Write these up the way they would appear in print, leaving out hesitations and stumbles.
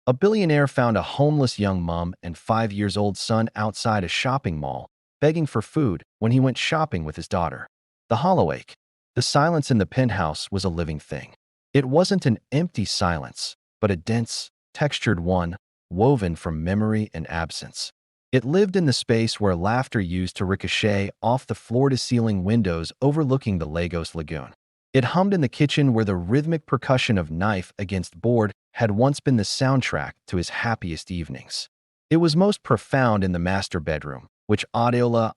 A billionaire found a homeless young mom and 5 years old son outside a shopping mall, begging for food when he went shopping with his daughter. The hollow ache. The silence in the penthouse was a living thing. It wasn't an empty silence, but a dense, textured one, woven from memory and absence. It lived in the space where laughter used to ricochet off the floor-to-ceiling windows overlooking the Lagos Lagoon. It hummed in the kitchen where the rhythmic percussion of knife against board had once been the soundtrack to his happiest evenings. It was most profound in the master bedroom, which Adeola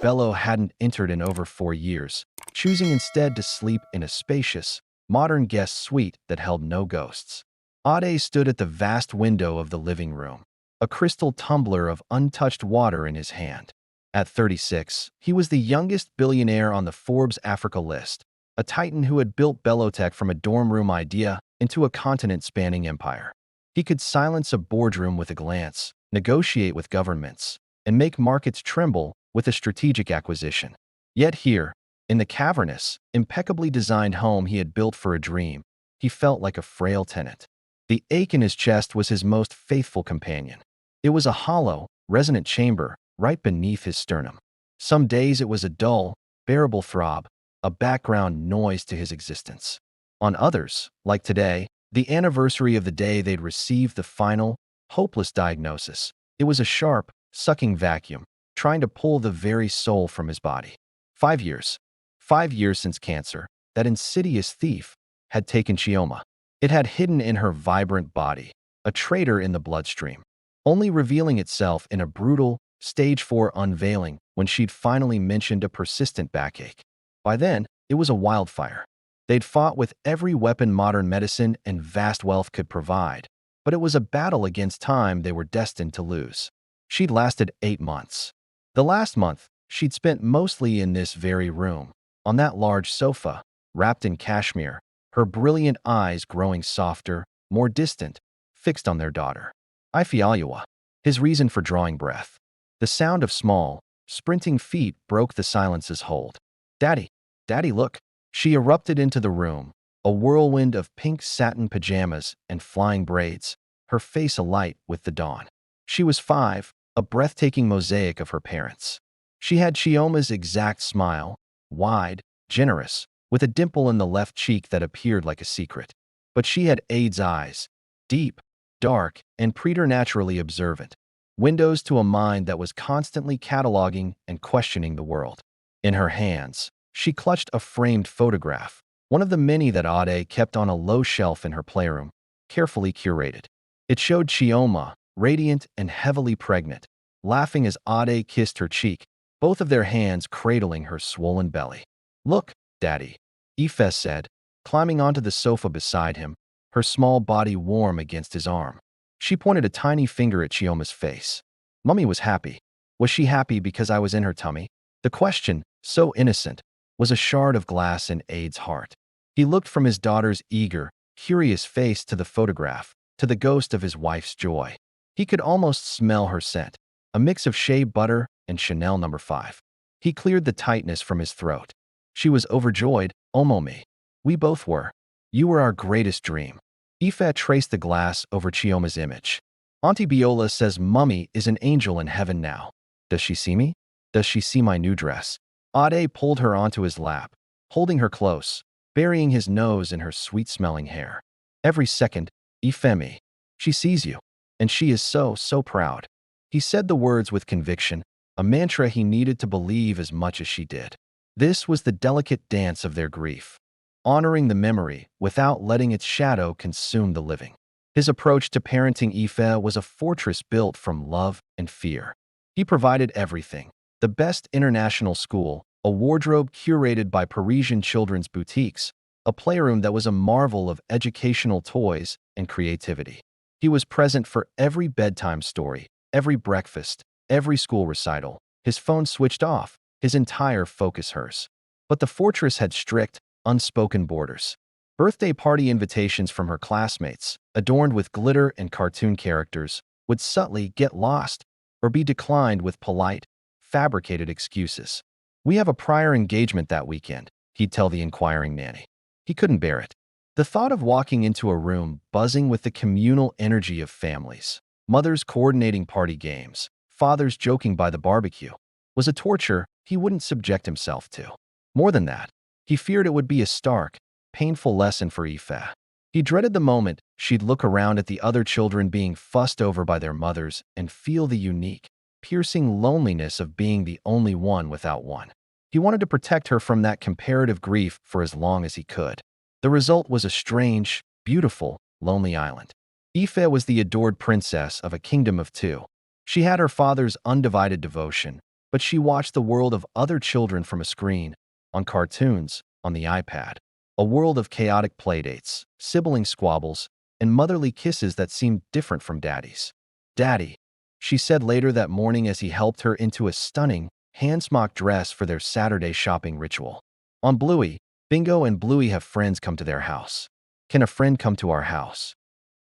Bello hadn't entered in over 4 years, choosing instead to sleep in a spacious, modern guest suite that held no ghosts. Ade stood at the vast window of the living room, a crystal tumbler of untouched water in his hand. At 36, he was the youngest billionaire on the Forbes Africa list, a titan who had built Bellotech from a dorm room idea into a continent-spanning empire. He could silence a boardroom with a glance, negotiate with governments, and make markets tremble with a strategic acquisition. Yet here, in the cavernous, impeccably designed home he had built for a dream, he felt like a frail tenant. The ache in his chest was his most faithful companion. It was a hollow, resonant chamber right beneath his sternum. Some days it was a dull, bearable throb, a background noise to his existence. On others, like today, the anniversary of the day they'd received the final, hopeless diagnosis, it was a sharp, sucking vacuum, trying to pull the very soul from his body. 5 years. 5 years since cancer, that insidious thief, had taken Chioma. It had hidden in her vibrant body, a traitor in the bloodstream, only revealing itself in a brutal, stage 4 unveiling when she'd finally mentioned a persistent backache. By then, it was a wildfire. They'd fought with every weapon modern medicine and vast wealth could provide, but it was a battle against time they were destined to lose. She'd lasted 8 months. The last month, she'd spent mostly in this very room, on that large sofa, wrapped in cashmere, her brilliant eyes growing softer, more distant, fixed on their daughter. Ifeoluwa, his reason for drawing breath. The sound of small, sprinting feet broke the silence's hold. "Daddy, Daddy, look." She erupted into the room, a whirlwind of pink satin pajamas and flying braids, her face alight with the dawn. She was 5, a breathtaking mosaic of her parents. She had Chioma's exact smile, wide, generous, with a dimple in the left cheek that appeared like a secret. But she had Ade's eyes, deep, dark, and preternaturally observant, windows to a mind that was constantly cataloging and questioning the world. In her hands, she clutched a framed photograph, one of the many that Ade kept on a low shelf in her playroom, carefully curated. It showed Chioma, radiant and heavily pregnant, laughing as Ade kissed her cheek, both of their hands cradling her swollen belly. "Look, Daddy," Ife said, climbing onto the sofa beside him, her small body warm against his arm. She pointed a tiny finger at Chioma's face. "Mummy was happy. Was she happy because I was in her tummy?" The question, so innocent, was a shard of glass in Ade's heart. He looked from his daughter's eager, curious face to the photograph, to the ghost of his wife's joy. He could almost smell her scent, a mix of shea butter and Chanel No. 5. He cleared the tightness from his throat. She was overjoyed. "Omomi. We both were. You were our greatest dream." Ife traced the glass over Chioma's image. "Auntie Biola says Mummy is an angel in heaven now. Does she see me? Does she see my new dress?" Ade pulled her onto his lap, holding her close, burying his nose in her sweet-smelling hair. "Every second, Ifemi. She sees you. And she is so, so proud." He said the words with conviction, a mantra he needed to believe as much as she did. This was the delicate dance of their grief, honoring the memory without letting its shadow consume the living. His approach to parenting Ife was a fortress built from love and fear. He provided everything: the best international school, a wardrobe curated by Parisian children's boutiques, a playroom that was a marvel of educational toys and creativity. He was present for every bedtime story, every breakfast, every school recital, his phone switched off, his entire focus hers. But the fortress had strict, unspoken borders. Birthday party invitations from her classmates, adorned with glitter and cartoon characters, would subtly get lost or be declined with polite, fabricated excuses. "We have a prior engagement that weekend," he'd tell the inquiring nanny. He couldn't bear it. The thought of walking into a room buzzing with the communal energy of families, mothers coordinating party games, fathers joking by the barbecue, was a torture he wouldn't subject himself to. More than that, he feared it would be a stark, painful lesson for Aoife. He dreaded the moment she'd look around at the other children being fussed over by their mothers and feel the unique, piercing loneliness of being the only one without one. He wanted to protect her from that comparative grief for as long as he could. The result was a strange, beautiful, lonely island. Aoife was the adored princess of a kingdom of two. She had her father's undivided devotion, but she watched the world of other children from a screen, on cartoons, on the iPad. A world of chaotic playdates, sibling squabbles, and motherly kisses that seemed different from Daddy's. "Daddy," she said later that morning as he helped her into a stunning, hand-smocked dress for their Saturday shopping ritual. On Bluey, Bingo and Bluey have friends come to their house. Can a friend come to our house?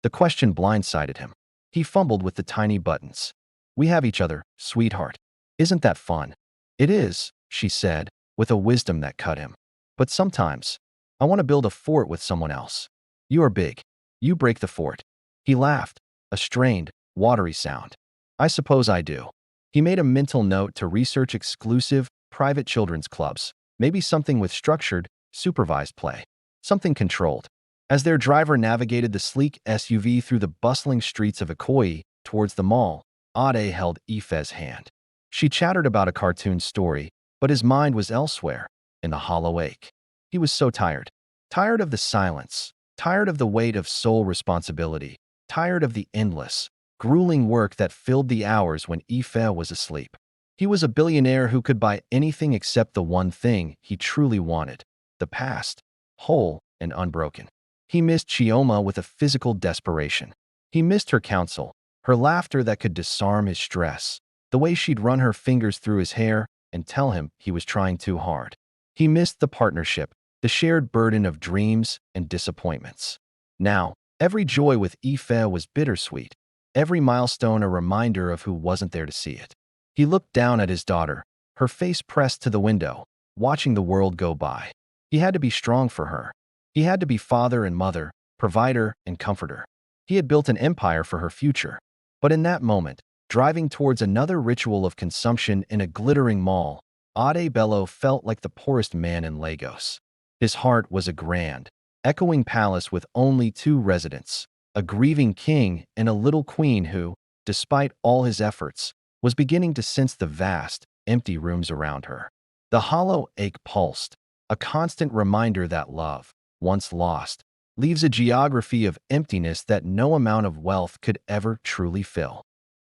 The question blindsided him. He fumbled with the tiny buttons. "We have each other, sweetheart. Isn't that fun?" "It is," she said, with a wisdom that cut him. "But sometimes, I want to build a fort with someone else. You are big. You break the fort." He laughed, a strained, watery sound. "I suppose I do." He made a mental note to research exclusive, private children's clubs, maybe something with structured, supervised play. Something controlled. As their driver navigated the sleek SUV through the bustling streets of Ikoyi towards the mall, Ade held Aoife's hand. She chattered about a cartoon story, but his mind was elsewhere, in the hollow ache. He was so tired. Tired of the silence, tired of the weight of sole responsibility, tired of the endless, grueling work that filled the hours when Aoife was asleep. He was a billionaire who could buy anything except the one thing he truly wanted: the past, whole and unbroken. He missed Chioma with a physical desperation. He missed her counsel, her laughter that could disarm his stress, the way she'd run her fingers through his hair and tell him he was trying too hard. He missed the partnership, the shared burden of dreams and disappointments. Now, every joy with Aoife was bittersweet, every milestone a reminder of who wasn't there to see it. He looked down at his daughter, her face pressed to the window, watching the world go by. He had to be strong for her. He had to be father and mother, provider and comforter. He had built an empire for her future. But in that moment, driving towards another ritual of consumption in a glittering mall, Ade Bello felt like the poorest man in Lagos. His heart was a grand, echoing palace with only two residents, a grieving king and a little queen who, despite all his efforts, was beginning to sense the vast, empty rooms around her. The hollow ache pulsed, a constant reminder that love, once lost, leaves a geography of emptiness that no amount of wealth could ever truly fill.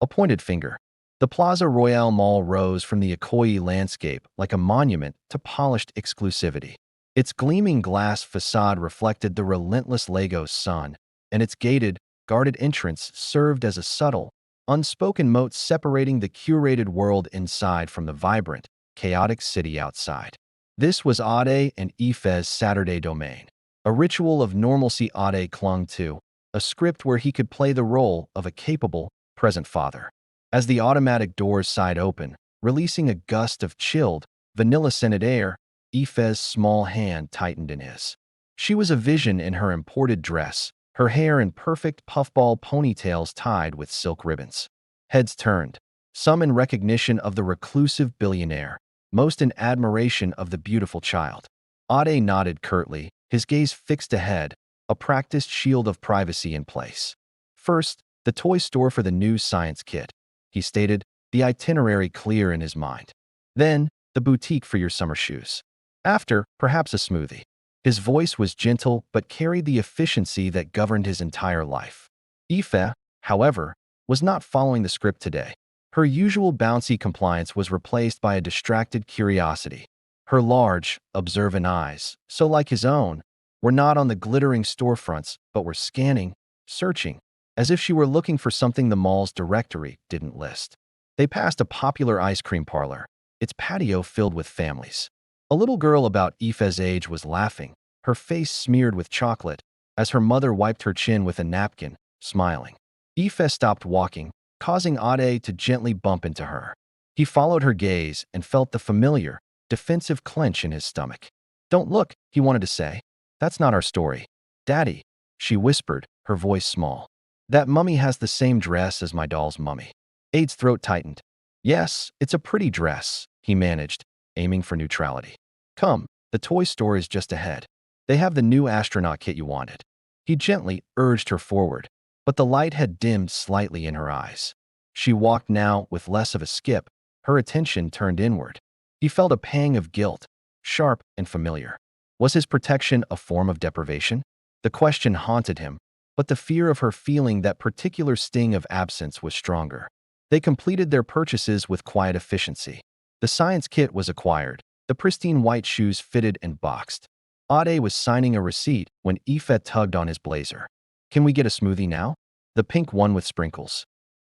A pointed finger. The Plaza Royale Mall rose from the Ikoyi landscape like a monument to polished exclusivity. Its gleaming glass facade reflected the relentless Lagos sun, and its gated, guarded entrance served as a subtle, unspoken moat separating the curated world inside from the vibrant, chaotic city outside. This was Ade and Aoife's Saturday domain, a ritual of normalcy Ade clung to, a script where he could play the role of a capable, present father. As the automatic doors sighed open, releasing a gust of chilled, vanilla-scented air, Aoife's small hand tightened in his. She was a vision in her imported dress, her hair in perfect puffball ponytails tied with silk ribbons. Heads turned, some in recognition of the reclusive billionaire, most in admiration of the beautiful child. Ade nodded curtly, his gaze fixed ahead, a practiced shield of privacy in place. First, the toy store for the new science kit, he stated, the itinerary clear in his mind. Then, the boutique for your summer shoes. After, perhaps a smoothie. His voice was gentle but carried the efficiency that governed his entire life. Aoife, however, was not following the script today. Her usual bouncy compliance was replaced by a distracted curiosity. Her large, observant eyes, so like his own, were not on the glittering storefronts but were scanning, searching, as if she were looking for something the mall's directory didn't list. They passed a popular ice cream parlor, its patio filled with families. A little girl about Aoife's age was laughing, her face smeared with chocolate, as her mother wiped her chin with a napkin, smiling. Aoife stopped walking, causing Ade to gently bump into her. He followed her gaze and felt the familiar, defensive clench in his stomach. "Don't look," he wanted to say. "That's not our story." Daddy, she whispered, her voice small. That mummy has the same dress as my doll's mummy. Ade's throat tightened. Yes, it's a pretty dress, he managed, aiming for neutrality. Come, the toy store is just ahead. They have the new astronaut kit you wanted. He gently urged her forward, but the light had dimmed slightly in her eyes. She walked now with less of a skip, her attention turned inward. He felt a pang of guilt, sharp and familiar. Was his protection a form of deprivation? The question haunted him, but the fear of her feeling that particular sting of absence was stronger. They completed their purchases with quiet efficiency. The science kit was acquired, the pristine white shoes fitted and boxed. Ade was signing a receipt when Aoife tugged on his blazer. Can we get a smoothie now? The pink one with sprinkles.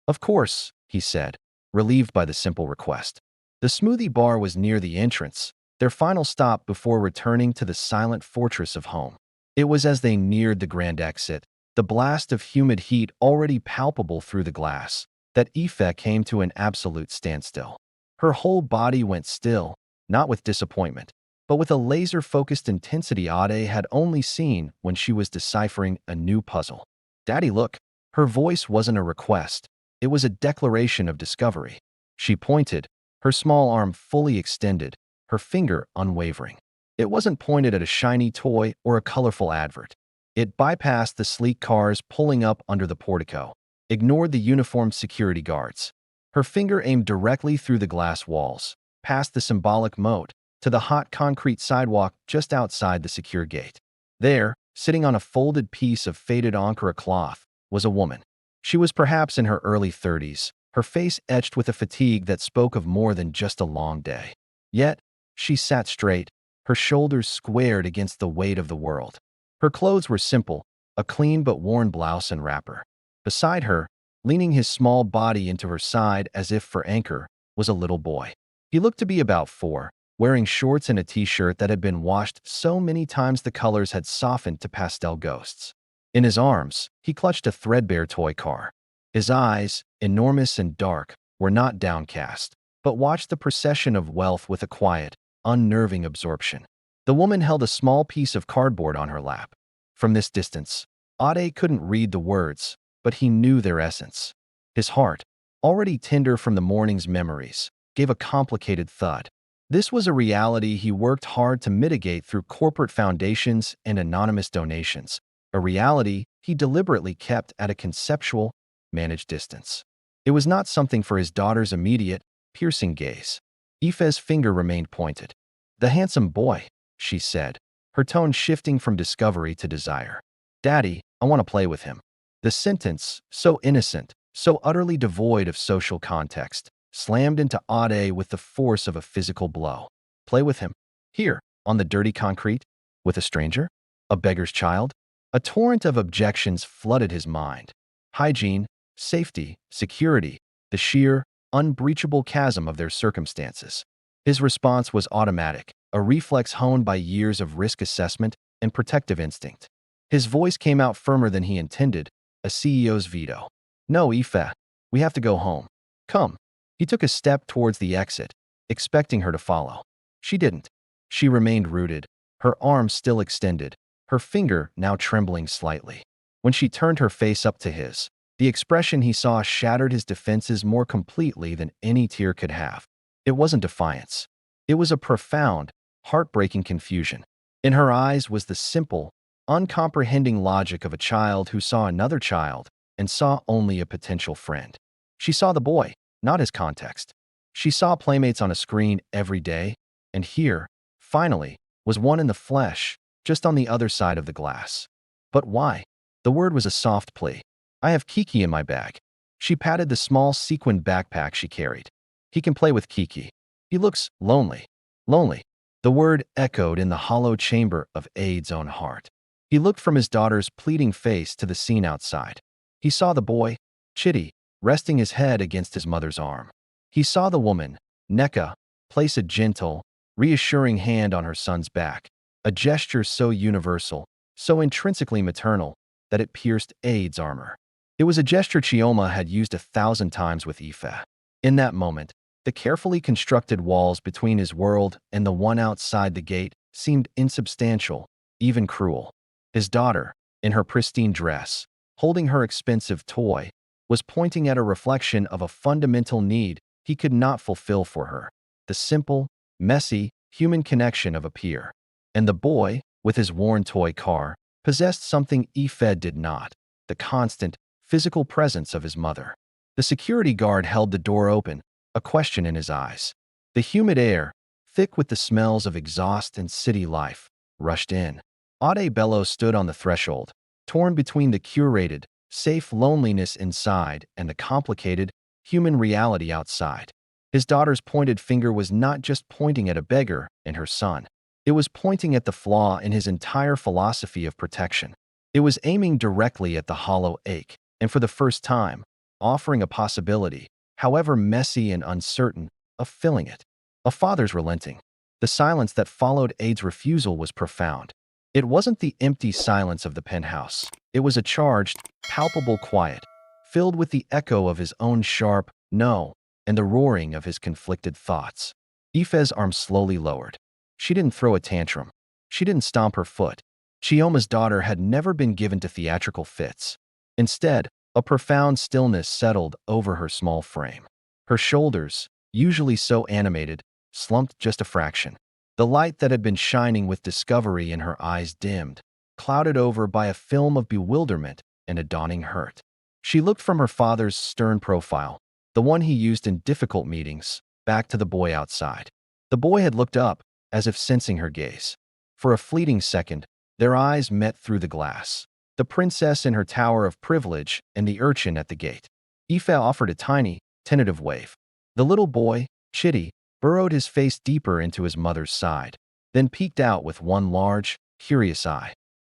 Of course, he said, relieved by the simple request. The smoothie bar was near the entrance, their final stop before returning to the silent fortress of home. It was as they neared the grand exit, the blast of humid heat already palpable through the glass, that Aoife came to an absolute standstill. Her whole body went still, not with disappointment, but with a laser-focused intensity Ade had only seen when she was deciphering a new puzzle. Daddy, look. Her voice wasn't a request. It was a declaration of discovery. She pointed, her small arm fully extended, her finger unwavering. It wasn't pointed at a shiny toy or a colorful advert. It bypassed the sleek cars pulling up under the portico, ignored the uniformed security guards. Her finger aimed directly through the glass walls, past the symbolic moat, to the hot concrete sidewalk just outside the secure gate. There, sitting on a folded piece of faded Ankara cloth, was a woman. She was perhaps in her early 30s, her face etched with a fatigue that spoke of more than just a long day. Yet, she sat straight, her shoulders squared against the weight of the world. Her clothes were simple, a clean but worn blouse and wrapper. Beside her, leaning his small body into her side as if for anchor, was a little boy. He looked to be about 4, wearing shorts and a t-shirt that had been washed so many times the colors had softened to pastel ghosts. In his arms, he clutched a threadbare toy car. His eyes, enormous and dark, were not downcast, but watched the procession of wealth with a quiet, unnerving absorption. The woman held a small piece of cardboard on her lap. From this distance, Ade couldn't read the words, but he knew their essence. His heart, already tender from the morning's memories, gave a complicated thud. This was a reality he worked hard to mitigate through corporate foundations and anonymous donations, a reality he deliberately kept at a conceptual, managed distance. It was not something for his daughter's immediate, piercing gaze. Aoife's finger remained pointed. The handsome boy, she said, her tone shifting from discovery to desire. Daddy, I want to play with him. The sentence, so innocent, so utterly devoid of social context, slammed into Ade with the force of a physical blow. Play with him? Here, on the dirty concrete? With a stranger? A beggar's child? A torrent of objections flooded his mind. Hygiene, safety, security, the sheer, unbreachable chasm of their circumstances. His response was automatic, a reflex honed by years of risk assessment and protective instinct. His voice came out firmer than he intended, a CEO's veto. No, Aoife, we have to go home. Come. He took a step towards the exit, expecting her to follow. She didn't. She remained rooted, her arm still extended, her finger now trembling slightly. When she turned her face up to his, the expression he saw shattered his defenses more completely than any tear could have. It wasn't defiance. It was a profound, heartbreaking confusion. In her eyes was the simple, uncomprehending logic of a child who saw another child and saw only a potential friend. She saw the boy, not his context. She saw playmates on a screen every day, and here, finally, was one in the flesh, just on the other side of the glass. But why? The word was a soft plea. I have Kiki in my bag. She patted the small sequined backpack she carried. He can play with Kiki. He looks lonely. Lonely. The word echoed in the hollow chamber of Ade's own heart. He looked from his daughter's pleading face to the scene outside. He saw the boy, Chitty, resting his head against his mother's arm. He saw the woman, Neka, place a gentle, reassuring hand on her son's back, a gesture so universal, so intrinsically maternal, that it pierced Ade's armor. It was a gesture Chioma had used 1,000 times with Aoife. In that moment, the carefully constructed walls between his world and the one outside the gate seemed insubstantial, even cruel. His daughter, in her pristine dress, holding her expensive toy, was pointing at a reflection of a fundamental need he could not fulfill for her, the simple, messy, human connection of a peer. And the boy, with his worn toy car, possessed something Ife did not, the constant, physical presence of his mother. The security guard held the door open, a question in his eyes. The humid air, thick with the smells of exhaust and city life, rushed in. Ade Bello stood on the threshold, torn between the curated, safe loneliness inside and the complicated, human reality outside. His daughter's pointed finger was not just pointing at a beggar and her son. It was pointing at the flaw in his entire philosophy of protection. It was aiming directly at the hollow ache, and for the first time, offering a possibility, however messy and uncertain, of filling it. A father's relenting. The silence that followed Ade's refusal was profound. It wasn't the empty silence of the penthouse. It was a charged, palpable quiet, filled with the echo of his own sharp no and the roaring of his conflicted thoughts. Ife's arm slowly lowered. She didn't throw a tantrum. She didn't stomp her foot. Chioma's daughter had never been given to theatrical fits. Instead, a profound stillness settled over her small frame. Her shoulders, usually so animated, slumped just a fraction. The light that had been shining with discovery in her eyes dimmed, clouded over by a film of bewilderment and a dawning hurt. She looked from her father's stern profile, the one he used in difficult meetings, back to the boy outside. The boy had looked up, as if sensing her gaze. For a fleeting second, their eyes met through the glass. The princess in her tower of privilege and the urchin at the gate. Ife offered a tiny, tentative wave. The little boy, Chitty, burrowed his face deeper into his mother's side, then peeked out with one large, curious eye.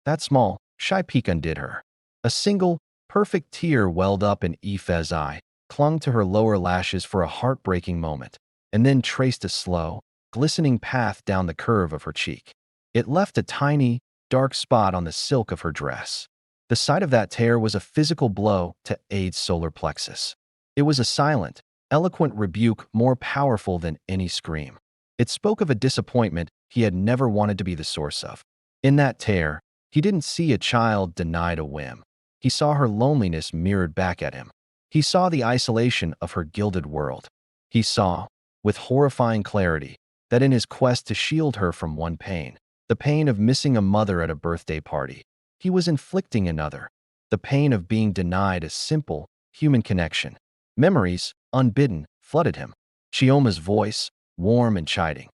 That small, shy peek undid her. A single, perfect tear welled up in Ife's eye, clung to her lower lashes for a heartbreaking moment, and then traced a slow, glistening path down the curve of her cheek. It left a tiny, dark spot on the silk of her dress. The sight of that tear was a physical blow to Ade's solar plexus. It was a silent, eloquent rebuke more powerful than any scream. It spoke of a disappointment he had never wanted to be the source of. In that tear, he didn't see a child denied a whim. He saw her loneliness mirrored back at him. He saw the isolation of her gilded world. He saw, with horrifying clarity, that in his quest to shield her from one pain, the pain of missing a mother at a birthday party, he was inflicting another, the pain of being denied a simple, human connection. Memories, unbidden, flooded him. Chioma's voice, warm and chiding.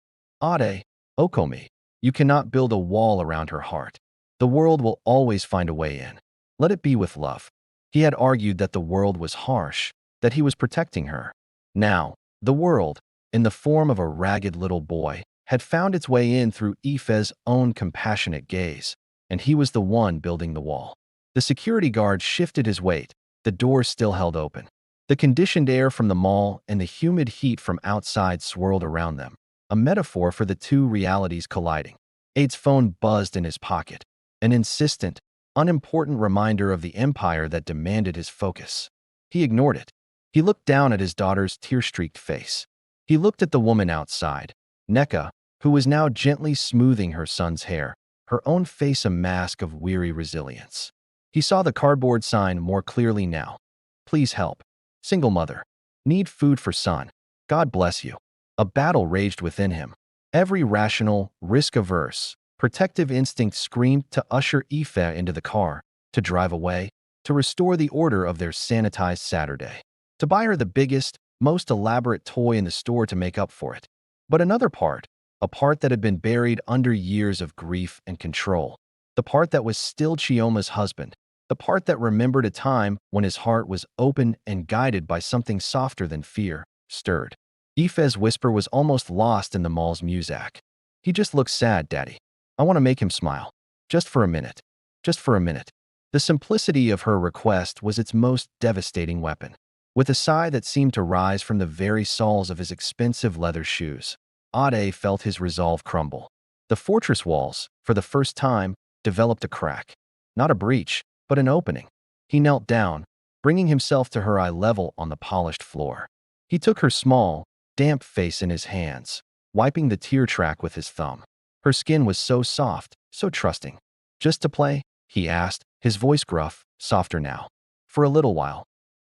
Ade, Okomi, you cannot build a wall around her heart. The world will always find a way in. Let it be with love. He had argued that the world was harsh, that he was protecting her. Now, the world, in the form of a ragged little boy, had found its way in through Ife's own compassionate gaze, and he was the one building the wall. The security guard shifted his weight, the door still held open. The conditioned air from the mall and the humid heat from outside swirled around them, a metaphor for the two realities colliding. Ade's phone buzzed in his pocket, an insistent, unimportant reminder of the empire that demanded his focus. He ignored it. He looked down at his daughter's tear-streaked face. He looked at the woman outside, Neka, who was now gently smoothing her son's hair, her own face a mask of weary resilience. He saw the cardboard sign more clearly now. Please help. Single mother. Need food for son. God bless you. A battle raged within him. Every rational, risk-averse, protective instinct screamed to usher Ife into the car, to drive away, to restore the order of their sanitized Saturday, to buy her the biggest, most elaborate toy in the store to make up for it. But another part, a part that had been buried under years of grief and control, the part that was still Chioma's husband, the part that remembered a time when his heart was open and guided by something softer than fear, stirred. Ife's whisper was almost lost in the mall's muzak. He just looks sad, Daddy. I want to make him smile. Just for a minute. Just for a minute. The simplicity of her request was its most devastating weapon. With a sigh that seemed to rise from the very soles of his expensive leather shoes, Ade felt his resolve crumble. The fortress walls, for the first time, developed a crack. Not a breach, but an opening. He knelt down, bringing himself to her eye level on the polished floor. He took her small, damp face in his hands, wiping the tear track with his thumb. Her skin was so soft, so trusting. Just to play? He asked, his voice gruff, softer now. For a little while.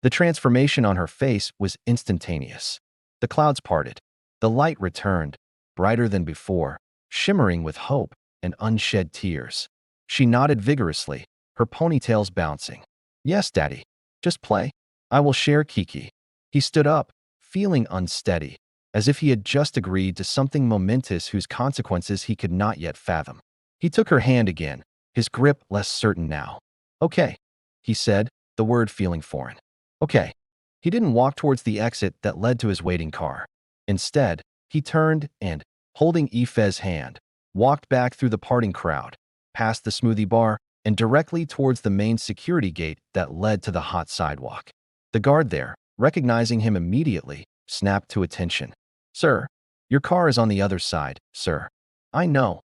The transformation on her face was instantaneous. The clouds parted. The light returned, brighter than before, shimmering with hope and unshed tears. She nodded vigorously, her ponytails bouncing. Yes, Daddy. Just play. I will share Kiki. He stood up, feeling unsteady, as if he had just agreed to something momentous whose consequences he could not yet fathom. He took her hand again, his grip less certain now. Okay, he said, the word feeling foreign. Okay. He didn't walk towards the exit that led to his waiting car. Instead, he turned and, holding Ife's hand, walked back through the parting crowd, past the smoothie bar, and directly towards the main security gate that led to the hot sidewalk. The guard there, recognizing him immediately, snapped to attention. Sir, your car is on the other side, sir. I know,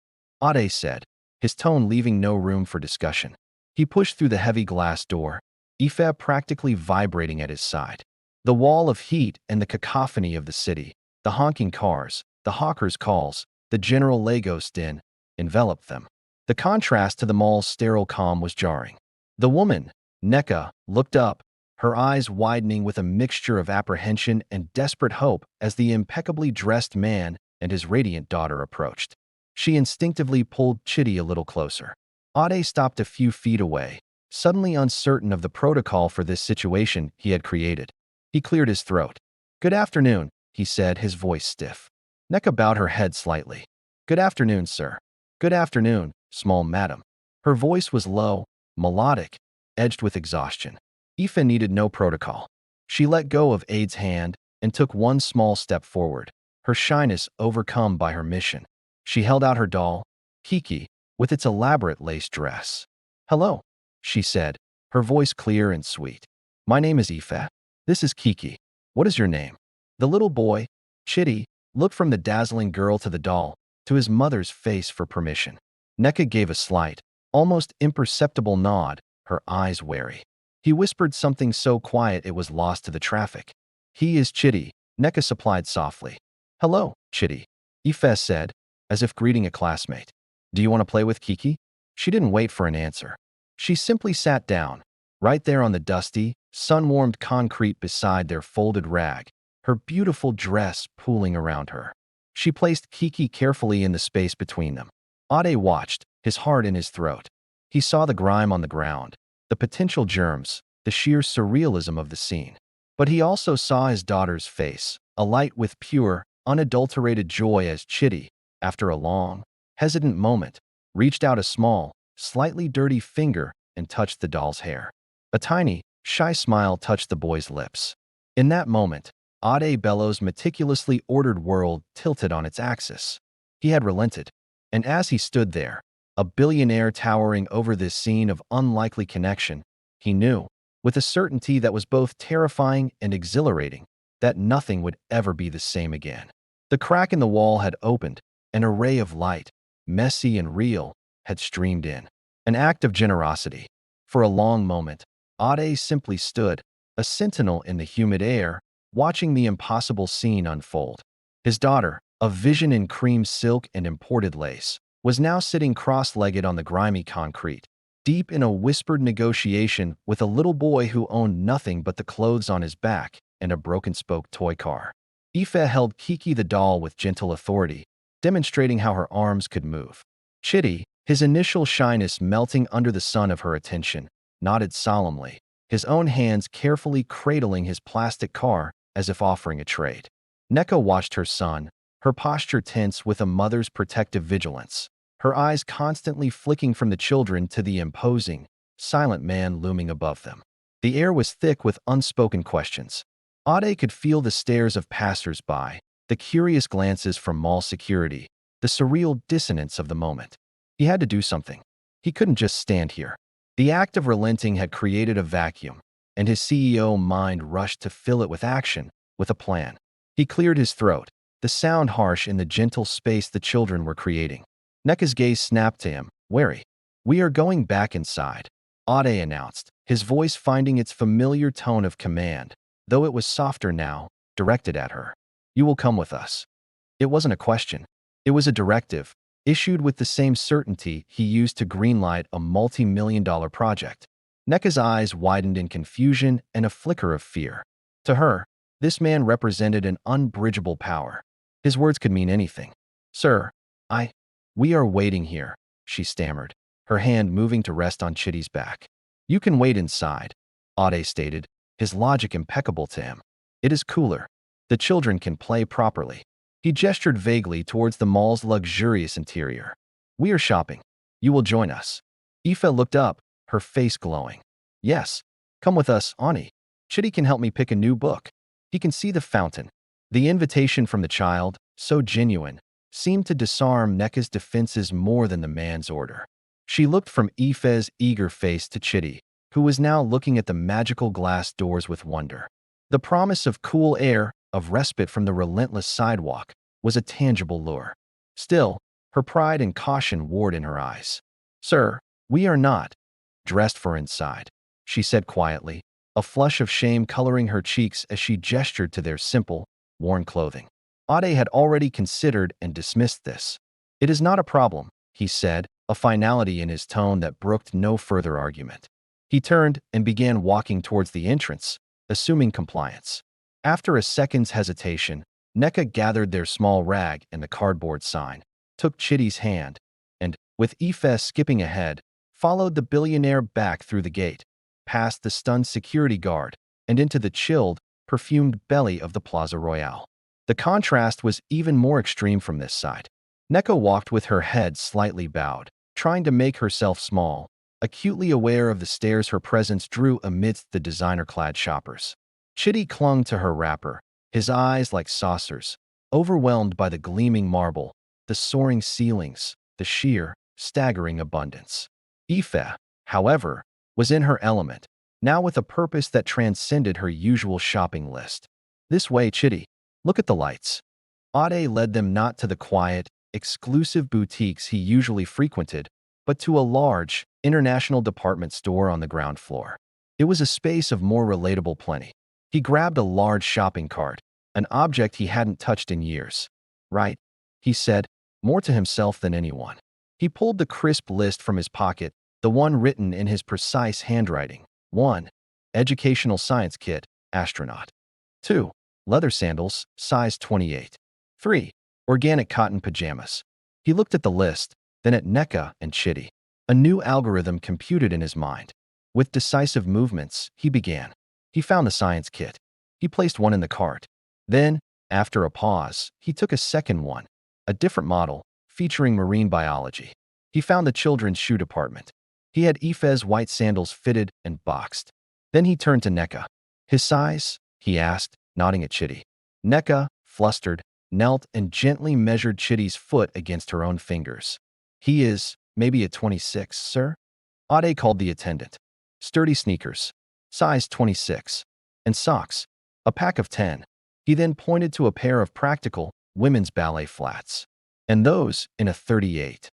Ade said, his tone leaving no room for discussion. He pushed through the heavy glass door, Ife practically vibrating at his side. The wall of heat and the cacophony of the city, the honking cars, the hawkers' calls, the general Lagos din, enveloped them. The contrast to the mall's sterile calm was jarring. The woman, Neka, looked up, her eyes widening with a mixture of apprehension and desperate hope as the impeccably dressed man and his radiant daughter approached. She instinctively pulled Chitty a little closer. Ade stopped a few feet away, suddenly uncertain of the protocol for this situation he had created. He cleared his throat. Good afternoon, he said, his voice stiff. Neka bowed her head slightly. Good afternoon, sir. Good afternoon, small madam. Her voice was low, melodic, edged with exhaustion. Ife needed no protocol. She let go of Ade's hand and took one small step forward, her shyness overcome by her mission. She held out her doll, Kiki, with its elaborate lace dress. Hello, she said, her voice clear and sweet. My name is Ife. This is Kiki. What is your name? The little boy, Chitty, looked from the dazzling girl to the doll, to his mother's face for permission. Neka gave a slight, almost imperceptible nod, her eyes wary. He whispered something so quiet it was lost to the traffic. He is Chitty, Neka supplied softly. Hello, Chitty, Ife said, as if greeting a classmate. Do you want to play with Kiki? She didn't wait for an answer. She simply sat down, right there on the dusty, sun-warmed concrete beside their folded rag, her beautiful dress pooling around her. She placed Kiki carefully in the space between them. Ade watched, his heart in his throat. He saw the grime on the ground, the potential germs, the sheer surrealism of the scene. But he also saw his daughter's face, alight with pure, unadulterated joy as Chitty, after a long, hesitant moment, reached out a small, slightly dirty finger and touched the doll's hair. A tiny, shy smile touched the boy's lips. In that moment, Ade Bello's meticulously ordered world tilted on its axis. He had relented, and as he stood there, a billionaire towering over this scene of unlikely connection, he knew, with a certainty that was both terrifying and exhilarating, that nothing would ever be the same again. The crack in the wall had opened, an array of light, messy and real, had streamed in. An act of generosity. For a long moment, Ade simply stood, a sentinel in the humid air, watching the impossible scene unfold. His daughter, a vision in cream silk and imported lace, was now sitting cross-legged on the grimy concrete, deep in a whispered negotiation with a little boy who owned nothing but the clothes on his back and a broken-spoke toy car. Ife held Kiki the doll with gentle authority, demonstrating how her arms could move. Chitty, his initial shyness melting under the sun of her attention, nodded solemnly, his own hands carefully cradling his plastic car as if offering a trade. Neka watched her son, her posture tense with a mother's protective vigilance, her eyes constantly flicking from the children to the imposing, silent man looming above them. The air was thick with unspoken questions. Ade could feel the stares of passers-by, the curious glances from mall security, the surreal dissonance of the moment. He had to do something. He couldn't just stand here. The act of relenting had created a vacuum, and his CEO mind rushed to fill it with action, with a plan. He cleared his throat, the sound harsh in the gentle space the children were creating. Neka's gaze snapped to him, wary. We are going back inside, Ade announced, his voice finding its familiar tone of command, though it was softer now, directed at her. You will come with us. It wasn't a question. It was a directive. issued with the same certainty he used to greenlight a multi-million-dollar project. Neka's eyes widened in confusion and a flicker of fear. To her, this man represented an unbridgeable power. His words could mean anything. "Sir, we are waiting here," she stammered, her hand moving to rest on Chitty's back. "You can wait inside," Ade stated, his logic impeccable to him. "It is cooler. The children can play properly." He gestured vaguely towards the mall's luxurious interior. "We are shopping. You will join us." Aoife looked up, her face glowing. "Yes, come with us, Ani. Chitty can help me pick a new book." He can see the fountain. The invitation from the child, so genuine, seemed to disarm Neka's defenses more than the man's order. She looked from Aoife's eager face to Chitty, who was now looking at the magical glass doors with wonder. The promise of cool air, of respite from the relentless sidewalk, was a tangible lure. Still, her pride and caution warred in her eyes. "Sir, we are not dressed for inside," she said quietly, a flush of shame coloring her cheeks as she gestured to their simple, worn clothing. Ade had already considered and dismissed this. "It is not a problem," he said, a finality in his tone that brooked no further argument. He turned and began walking towards the entrance, assuming compliance. After a second's hesitation, Neka gathered their small rag and the cardboard sign, took Chitty's hand, and, with Aoife skipping ahead, followed the billionaire back through the gate, past the stunned security guard, and into the chilled, perfumed belly of the Plaza Royale. The contrast was even more extreme from this side. Neka walked with her head slightly bowed, trying to make herself small, acutely aware of the stares her presence drew amidst the designer-clad shoppers. Chitty clung to her wrapper, his eyes like saucers, overwhelmed by the gleaming marble, the soaring ceilings, the sheer, staggering abundance. Aoife, however, was in her element, now with a purpose that transcended her usual shopping list. "This way, Chitty. Look at the lights." Ade led them not to the quiet, exclusive boutiques he usually frequented, but to a large, international department store on the ground floor. It was a space of more relatable plenty. He grabbed a large shopping cart, an object he hadn't touched in years. "Right," he said, more to himself than anyone. He pulled the crisp list from his pocket, the one written in his precise handwriting. 1. Educational science kit, astronaut. 2. Leather sandals, size 28. 3. Organic cotton pajamas. He looked at the list, then at Neka and Chitty. A new algorithm computed in his mind. With decisive movements, he began. He found the science kit. He placed one in the cart. Then, after a pause, he took a second one, a different model, featuring marine biology. He found the children's shoe department. He had Aoife's white sandals fitted and boxed. Then he turned to Neka. "His size?" he asked, nodding at Chitty. Neka, flustered, knelt and gently measured Chitty's foot against her own fingers. "He is, maybe a 26, sir?" Ade called the attendant. "Sturdy sneakers, size 26, and socks, a pack of 10. He then pointed to a pair of practical, women's ballet flats. "And those in a 38.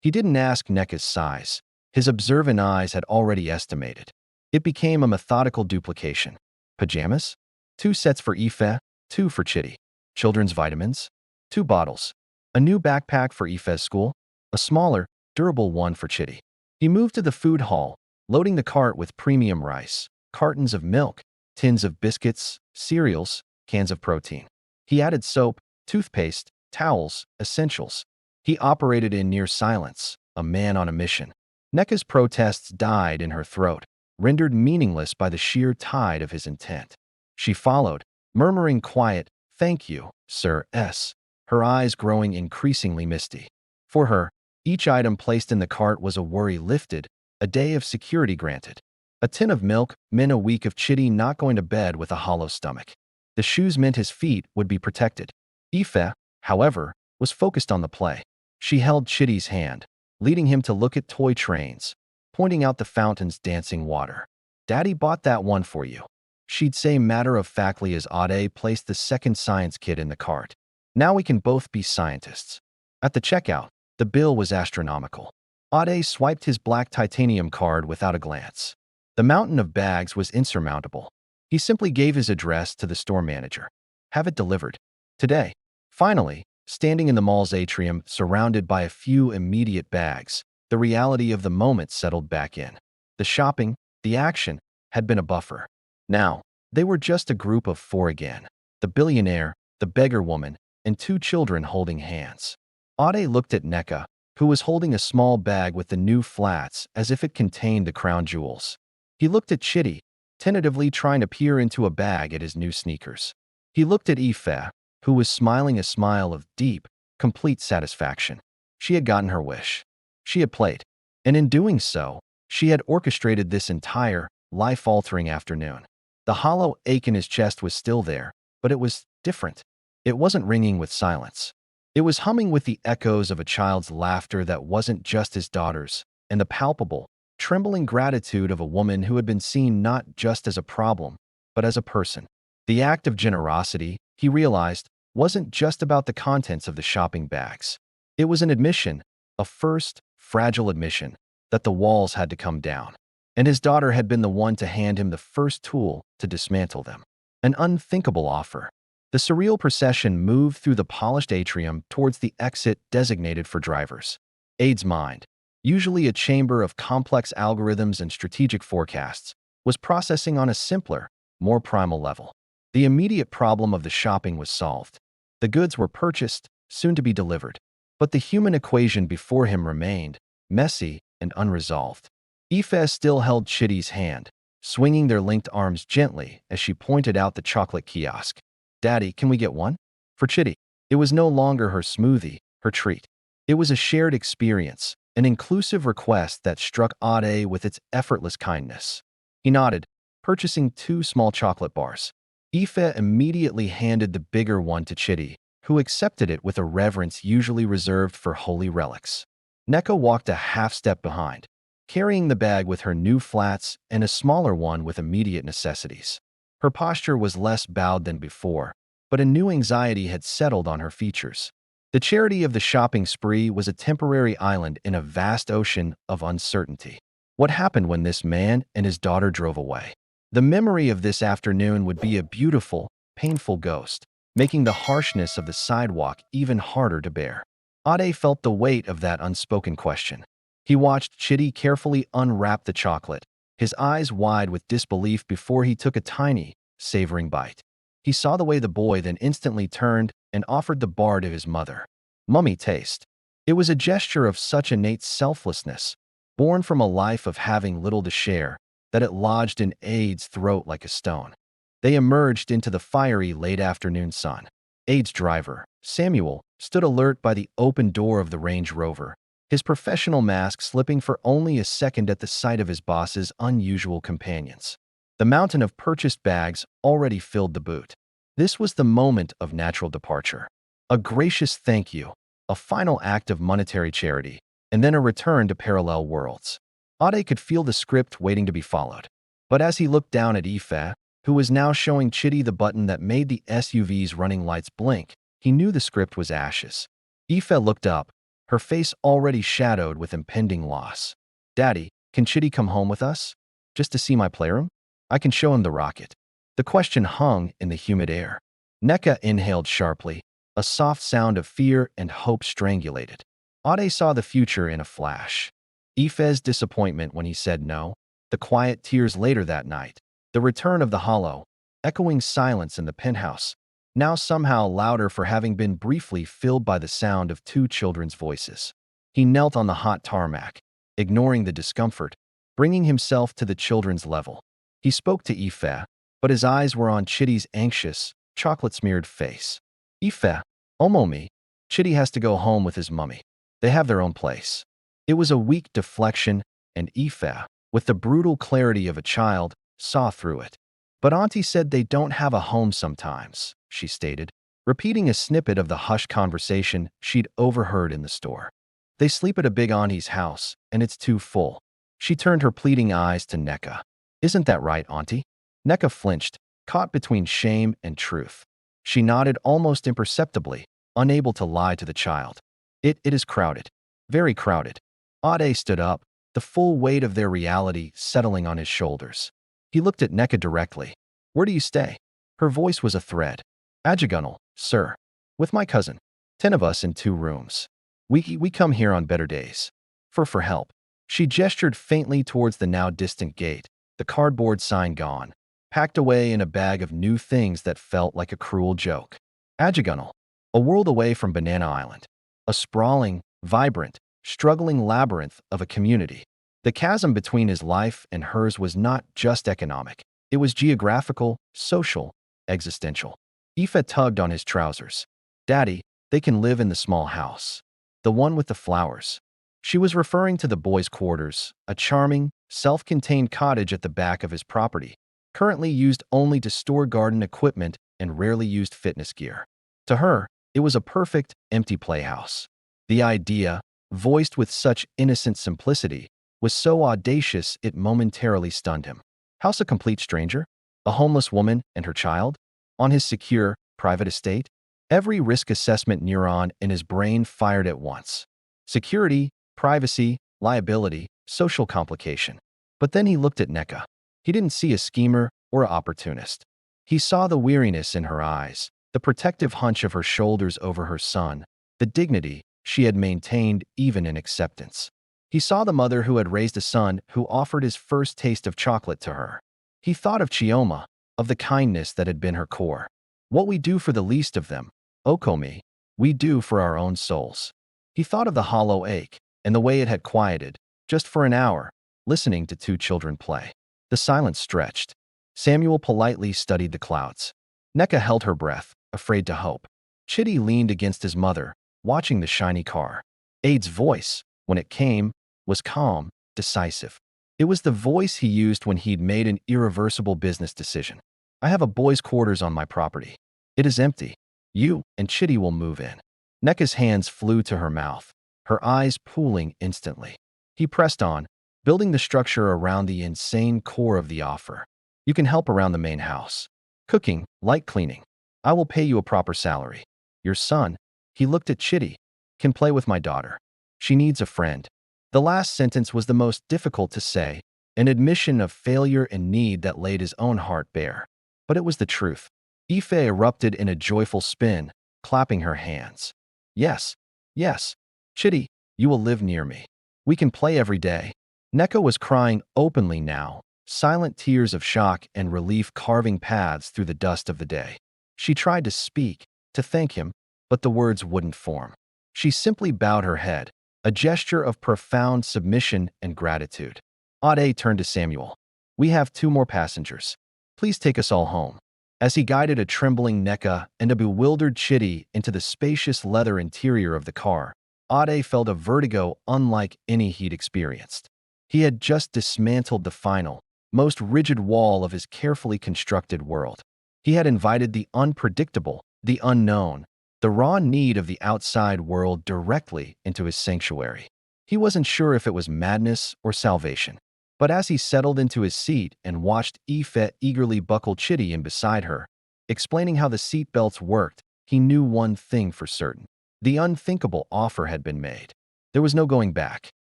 He didn't ask Neka's size. His observant eyes had already estimated. It became a methodical duplication. Pajamas? 2 sets for Aoife, 2 for Chitty. Children's vitamins? 2 bottles. A new backpack for Aoife's school? A smaller, durable one for Chitty. He moved to the food hall, loading the cart with premium rice, cartons of milk, tins of biscuits, cereals, cans of protein. He added soap, toothpaste, towels, essentials. He operated in near silence, a man on a mission. Neka's protests died in her throat, rendered meaningless by the sheer tide of his intent. She followed, murmuring quiet, "Thank you, Sir S," her eyes growing increasingly misty. For her, each item placed in the cart was a worry lifted, a day of security granted. A tin of milk meant a week of Chitty not going to bed with a hollow stomach. The shoes meant his feet would be protected. Aoife, however, was focused on the play. She held Chitty's hand, leading him to look at toy trains, pointing out the fountain's dancing water. "Daddy bought that one for you," she'd say matter-of-factly as Ade placed the second science kit in the cart. "Now we can both be scientists." At the checkout, the bill was astronomical. Ade swiped his black titanium card without a glance. The mountain of bags was insurmountable. He simply gave his address to the store manager. "Have it delivered. Today." Finally, Standing in the mall's atrium, surrounded by a few immediate bags, the reality of the moment settled back in. The shopping, the action, had been a buffer. Now, they were just a group of four again. The billionaire, the beggar woman, and two children holding hands. Ade looked at Neka, who was holding a small bag with the new flats as if it contained the crown jewels. He looked at Chitty, tentatively trying to peer into a bag at his new sneakers. He looked at Ife, who was smiling a smile of deep, complete satisfaction. She had gotten her wish. She had played. And in doing so, she had orchestrated this entire, life-altering afternoon. The hollow ache in his chest was still there, but it was different. It wasn't ringing with silence. It was humming with the echoes of a child's laughter that wasn't just his daughter's, and the palpable, trembling gratitude of a woman who had been seen not just as a problem, but as a person. The act of generosity, he realized, wasn't just about the contents of the shopping bags. It was an admission, a first, fragile admission, that the walls had to come down. And his daughter had been the one to hand him the first tool to dismantle them. An unthinkable offer. The surreal procession moved through the polished atrium towards the exit designated for drivers. Ade's mind, usually a chamber of complex algorithms and strategic forecasts, was processing on a simpler, more primal level. The immediate problem of the shopping was solved. The goods were purchased, soon to be delivered. But the human equation before him remained, messy and unresolved. Ife still held Chitty's hand, swinging their linked arms gently as she pointed out the chocolate kiosk. "Daddy, can we get one?" For Chitty, it was no longer her smoothie, her treat. It was a shared experience, an inclusive request that struck Ade with its effortless kindness. He nodded, purchasing 2 small chocolate bars. Ife immediately handed the bigger one to Chitty, who accepted it with a reverence usually reserved for holy relics. Neka walked a half-step behind, carrying the bag with her new flats and a smaller one with immediate necessities. Her posture was less bowed than before, but a new anxiety had settled on her features. The charity of the shopping spree was a temporary island in a vast ocean of uncertainty. What happened when this man and his daughter drove away? The memory of this afternoon would be a beautiful, painful ghost, making the harshness of the sidewalk even harder to bear. Ade felt the weight of that unspoken question. He watched Chitty carefully unwrap the chocolate, his eyes wide with disbelief before he took a tiny, savoring bite. He saw the way the boy then instantly turned and offered the bar to his mother. "Mummy, taste." It was a gesture of such innate selflessness, born from a life of having little to share, that it lodged in Ade's throat like a stone. They emerged into the fiery late afternoon sun. Ade's driver, Samuel, stood alert by the open door of the Range Rover, his professional mask slipping for only a second at the sight of his boss's unusual companions. The mountain of purchased bags already filled the boot. This was the moment of natural departure. A gracious thank you, a final act of monetary charity, and then a return to parallel worlds. Ade could feel the script waiting to be followed. But as he looked down at Ife, who was now showing Chitty the button that made the SUV's running lights blink, he knew the script was ashes. Ife looked up, her face already shadowed with impending loss. "Daddy, can Chitty come home with us? Just to see my playroom? I can show him the rocket." The question hung in the humid air. Neka inhaled sharply, a soft sound of fear and hope strangulated. Ade saw the future in a flash. Ife's disappointment when he said no, the quiet tears later that night, the return of the hollow, echoing silence in the penthouse, now somehow louder for having been briefly filled by the sound of 2 children's voices. He knelt on the hot tarmac, ignoring the discomfort, bringing himself to the children's level. He spoke to Ife, but his eyes were on Chitty's anxious, chocolate-smeared face. "Ife, Omomi, Chitty has to go home with his mummy. They have their own place." It was a weak deflection, and Ife, with the brutal clarity of a child, saw through it. "But Auntie said they don't have a home sometimes," she stated, repeating a snippet of the hushed conversation she'd overheard in the store. "They sleep at a big auntie's house, and it's too full." She turned her pleading eyes to Neka. "Isn't that right, Auntie?" Neka flinched, caught between shame and truth. She nodded almost imperceptibly, unable to lie to the child. It is crowded. Very crowded." Ade stood up, the full weight of their reality settling on his shoulders. He looked at Neka directly. "Where do you stay?" Her voice was a thread. "Ajagunal, sir. With my cousin." 10 of us in 2 rooms. We come here on better days. For help. She gestured faintly towards the now distant gate, the cardboard sign gone, packed away in a bag of new things that felt like a cruel joke. Ajagunal, a world away from Banana Island. A sprawling, vibrant, struggling labyrinth of a community. The chasm between his life and hers was not just economic. It was geographical, social, existential. Aoife tugged on his trousers. Daddy, they can live in the small house. The one with the flowers. She was referring to the boys' quarters, a charming, self-contained cottage at the back of his property, currently used only to store garden equipment and rarely used fitness gear. To her, it was a perfect, empty playhouse. The idea, voiced with such innocent simplicity, was so audacious it momentarily stunned him. House a complete stranger? A homeless woman and her child? On his secure, private estate? Every risk assessment neuron in his brain fired at once. Security, privacy, liability, social complication. But then he looked at Neka. He didn't see a schemer or an opportunist. He saw the weariness in her eyes, the protective hunch of her shoulders over her son, the dignity she had maintained even in acceptance. He saw the mother who had raised a son who offered his first taste of chocolate to her. He thought of Chioma, of the kindness that had been her core. What we do for the least of them, Okomi, we do for our own souls. He thought of the hollow ache, and the way it had quieted, just for an hour, listening to 2 children play. The silence stretched. Samuel politely studied the clouds. Neka held her breath, afraid to hope. Chitty leaned against his mother, watching the shiny car. Ade's voice, when it came, was calm, decisive. It was the voice he used when he'd made an irreversible business decision. I have a boys' quarters on my property. It is empty. You and Chitty will move in. Neka's hands flew to her mouth, her eyes pooling instantly. He pressed on, building the structure around the insane core of the offer. You can help around the main house. Cooking, light cleaning. I will pay you a proper salary. Your son, he looked at Chitty, can play with my daughter. She needs a friend. The last sentence was the most difficult to say, an admission of failure and need that laid his own heart bare. But it was the truth. Aoife erupted in a joyful spin, clapping her hands. Yes, yes. Chitty, you will live near me. We can play every day. Neka was crying openly now, silent tears of shock and relief carving paths through the dust of the day. She tried to speak, to thank him, but the words wouldn't form. She simply bowed her head, a gesture of profound submission and gratitude. Ade turned to Samuel. We have 2 more passengers. Please take us all home. As he guided a trembling Neka and a bewildered Chitty into the spacious leather interior of the car, Ade felt a vertigo unlike any he'd experienced. He had just dismantled the final, most rigid wall of his carefully constructed world. He had invited the unpredictable, the unknown, the raw need of the outside world directly into his sanctuary. He wasn't sure if it was madness or salvation. But as he settled into his seat and watched Aoife eagerly buckle Chitty in beside her, explaining how the seat belts worked, he knew one thing for certain. The unthinkable offer had been made. There was no going back.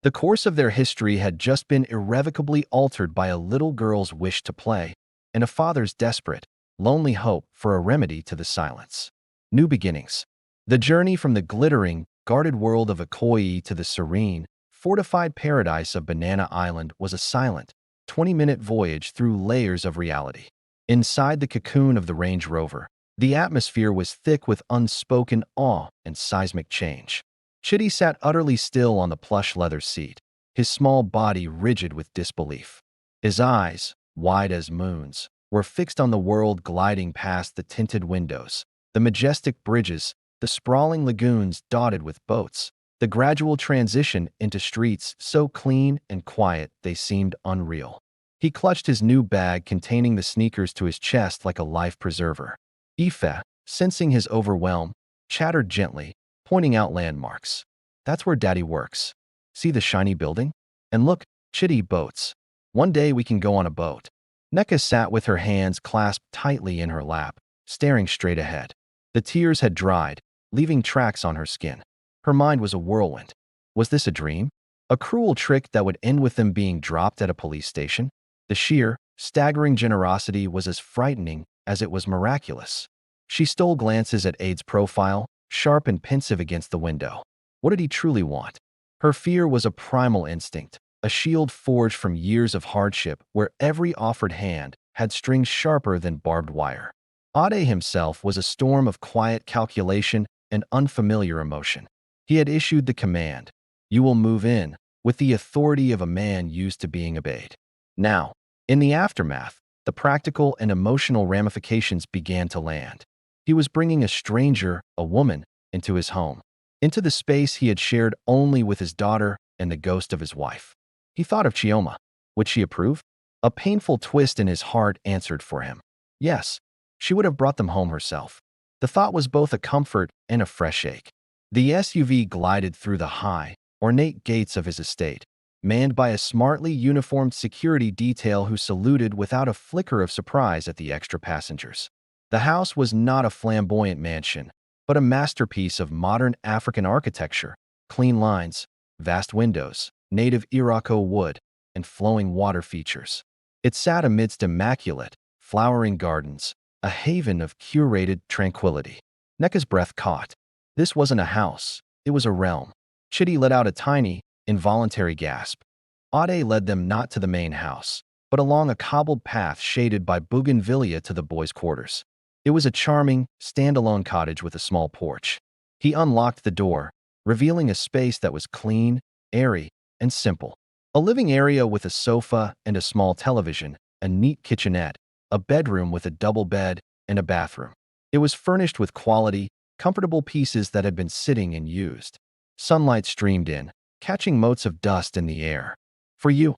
The course of their history had just been irrevocably altered by a little girl's wish to play and a father's desperate, lonely hope for a remedy to the silence. New beginnings. The journey from the glittering, guarded world of Ikoyi to the serene, fortified paradise of Banana Island was a silent, 20-minute voyage through layers of reality. Inside the cocoon of the Range Rover, the atmosphere was thick with unspoken awe and seismic change. Chitty sat utterly still on the plush leather seat, his small body rigid with disbelief. His eyes, wide as moons, were fixed on the world gliding past the tinted windows, the majestic bridges, the sprawling lagoons dotted with boats, the gradual transition into streets so clean and quiet they seemed unreal. He clutched his new bag containing the sneakers to his chest like a life preserver. Aoife, sensing his overwhelm, chattered gently, pointing out landmarks. That's where Daddy works. See the shiny building? And look, Chitty, boats. One day we can go on a boat. Neka sat with her hands clasped tightly in her lap, staring straight ahead. The tears had dried, leaving tracks on her skin. Her mind was a whirlwind. Was this a dream? A cruel trick that would end with them being dropped at a police station? The sheer, staggering generosity was as frightening as it was miraculous. She stole glances at Ade's profile, sharp and pensive against the window. What did he truly want? Her fear was a primal instinct, a shield forged from years of hardship where every offered hand had strings sharper than barbed wire. Ade himself was a storm of quiet calculation and unfamiliar emotion. He had issued the command, "You will move in," with the authority of a man used to being obeyed. Now, in the aftermath, the practical and emotional ramifications began to land. He was bringing a stranger, a woman, into his home, into the space he had shared only with his daughter and the ghost of his wife. He thought of Chioma. Would she approve? A painful twist in his heart answered for him. Yes, she would have brought them home herself. The thought was both a comfort and a fresh ache. The SUV glided through the high, ornate gates of his estate, manned by a smartly uniformed security detail who saluted without a flicker of surprise at the extra passengers. The house was not a flamboyant mansion, but a masterpiece of modern African architecture: clean lines, vast windows, native Irako wood, and flowing water features. It sat amidst immaculate, flowering gardens, a haven of curated tranquility. Neka's breath caught. This wasn't a house, it was a realm. Chitty let out a tiny, involuntary gasp. Ade led them not to the main house, but along a cobbled path shaded by bougainvillea to the boys' quarters. It was a charming, standalone cottage with a small porch. He unlocked the door, revealing a space that was clean, airy, and simple. A living area with a sofa and a small television, a neat kitchenette, a bedroom with a double bed, and a bathroom. It was furnished with quality, comfortable pieces that had been sitting and used. Sunlight streamed in, catching motes of dust in the air. "For you,"